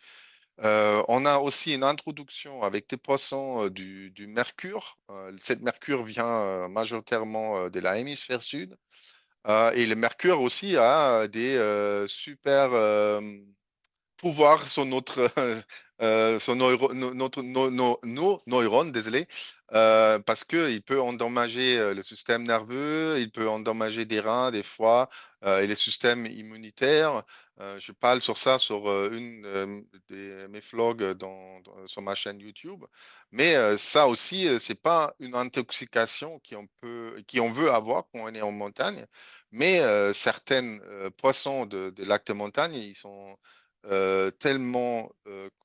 On a aussi une introduction avec des poissons du mercure. Cette mercure vient majoritairement de l'hémisphère sud. Et le mercure aussi a des super pouvoir sur notre, sur nos neurones, désolé, parce qu'il peut endommager le système nerveux, il peut endommager des reins, des foies et les systèmes immunitaires. Je parle sur ça sur une de mes vlogs sur ma chaîne YouTube. Mais ça aussi, c'est pas une intoxication qui on veut avoir quand on est en montagne. Mais certains poissons de lac de montagne, ils sont tellement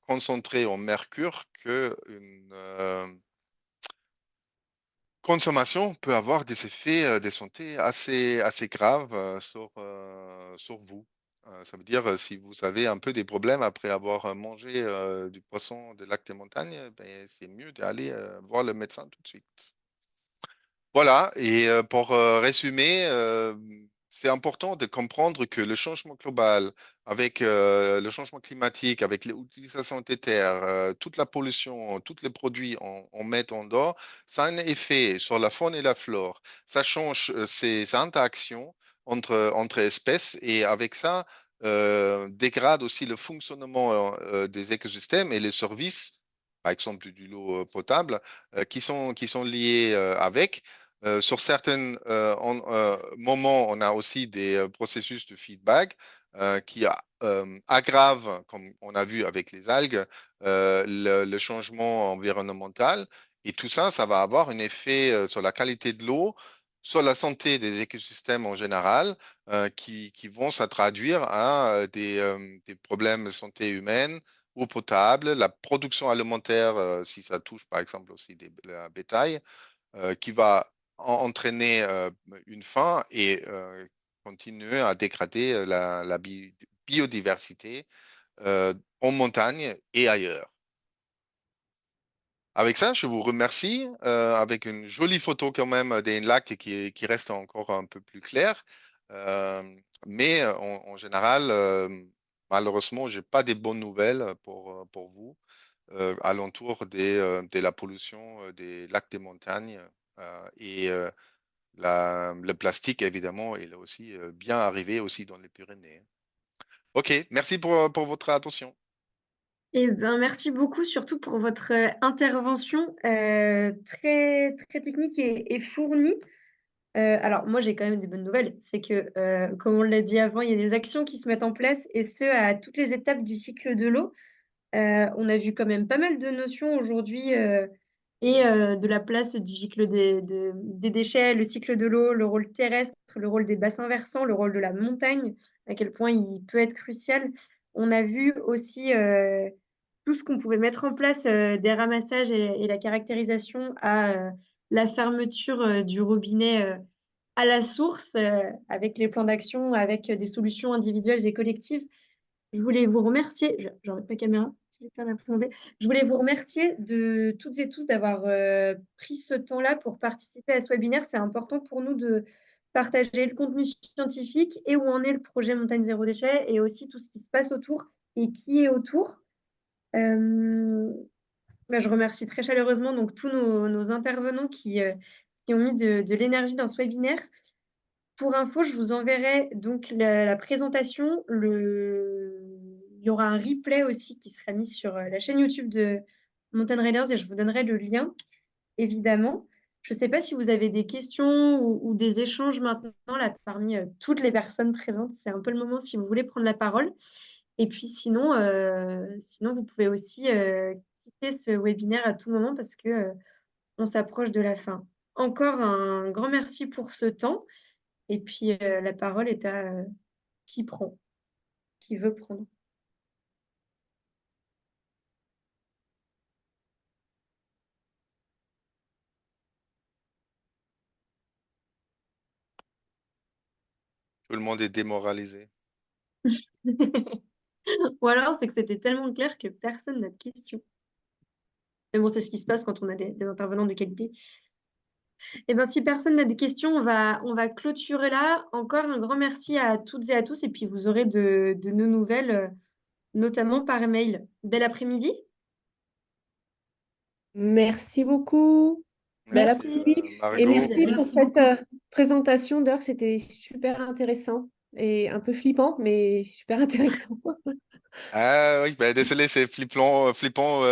concentré en mercure qu'une consommation peut avoir des effets de santé assez graves sur vous. Ça veut dire, si vous avez un peu des problèmes après avoir mangé du poisson de lac de montagne, ben, c'est mieux d'aller voir le médecin tout de suite. Voilà, et pour résumer, c'est important de comprendre que le changement global, avec le changement climatique, avec l'utilisation des terres, toute la pollution, tous les produits on met en dehors, ça a un effet sur la faune et la flore. Ça change ces interactions entre espèces et avec ça, dégrade aussi le fonctionnement des écosystèmes et les services, par exemple de l'eau potable, qui sont liés avec. Sur certains moments, on a aussi des processus de feedback qui aggravent, comme on a vu avec les algues, le changement environnemental. Et tout ça, ça va avoir un effet sur la qualité de l'eau, sur la santé des écosystèmes en général, qui vont se traduire à des problèmes de santé humaine, eau potable, la production alimentaire, si ça touche par exemple aussi la bétail, qui va entraîner une faim et continuer à dégrader la biodiversité en montagne et ailleurs. Avec ça, je vous remercie avec une jolie photo quand même d'un lac qui reste encore un peu plus clair. Euh, mais en général, malheureusement, je n'ai pas des bonnes nouvelles pour vous alentour de la pollution des lacs des montagnes. Et le plastique, évidemment, il est aussi bien arrivé aussi dans les Pyrénées. OK, merci pour votre attention. Eh ben, merci beaucoup, surtout pour votre intervention très, très technique et fournie. Alors, moi, j'ai quand même des bonnes nouvelles. C'est que, comme on l'a dit avant, il y a des actions qui se mettent en place et ce, à toutes les étapes du cycle de l'eau. On a vu quand même pas mal de notions aujourd'hui de la place du cycle des déchets, le cycle de l'eau, le rôle terrestre, le rôle des bassins versants, le rôle de la montagne, à quel point il peut être crucial. On a vu aussi tout ce qu'on pouvait mettre en place des ramassages et la caractérisation à la fermeture du robinet à la source avec les plans d'action, avec des solutions individuelles et collectives. Je voulais vous remercier, j'en ai pas caméra, je l'ai pas appréhendé. Je voulais vous remercier de toutes et tous d'avoir pris ce temps-là pour participer à ce webinaire. C'est important pour nous de partager le contenu scientifique et où en est le projet Montagne Zéro Déchet et aussi tout ce qui se passe autour et qui est autour. Euh, je remercie très chaleureusement donc tous nos intervenants qui ont mis de l'énergie dans ce webinaire. Pour info, je vous enverrai donc la présentation. Il y aura un replay aussi qui sera mis sur la chaîne YouTube de Mountain Raiders et je vous donnerai le lien, évidemment. Je ne sais pas si vous avez des questions ou des échanges maintenant là, parmi toutes les personnes présentes. C'est un peu le moment si vous voulez prendre la parole. Et puis sinon vous pouvez aussi quitter ce webinaire à tout moment parce que on s'approche de la fin. Encore un grand merci pour ce temps. Et puis, la parole est à qui prend, qui veut prendre. Tout le monde est démoralisé. Ou alors, c'est que c'était tellement clair que personne n'a de questions. Mais bon, c'est ce qui se passe quand on a des intervenants de qualité. Eh bien, si personne n'a de questions, on va clôturer là. Encore un grand merci à toutes et à tous. Et puis, vous aurez de nos nouvelles, notamment par mail. Bel après-midi. Merci beaucoup. Bel Merci, Merci. après-midi. Et Margot. merci pour Merci cette beaucoup. présentation, Dirk. C'était super intéressant et un peu flippant, mais super intéressant. Ah oui, ben désolé, c'est flippant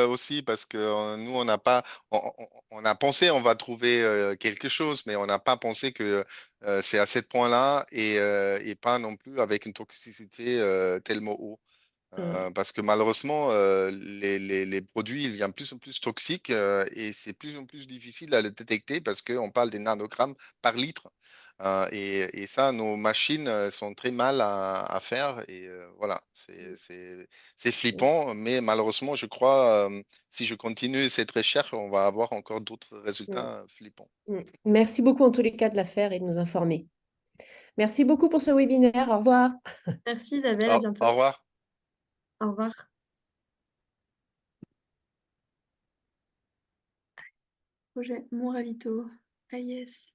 aussi parce que nous, on n'a pas, on a pensé on va trouver quelque chose, mais on n'a pas pensé que c'est à ce point-là et pas non plus avec une toxicité tellement haut. Parce que malheureusement, les produits ils deviennent plus en plus toxiques et c'est plus en plus difficile à les détecter parce qu'on parle des nanogrammes par litre. Et ça, nos machines sont très mal à faire. Et voilà, c'est flippant. Mais malheureusement, je crois, si je continue cette recherche, on va avoir encore d'autres résultats flippants. Merci beaucoup en tous les cas de la faire et de nous informer. Merci beaucoup pour ce webinaire. Au revoir. Merci Isabelle, à Au bientôt. revoir. Au revoir. Projet Mon Ravito. Ah yes.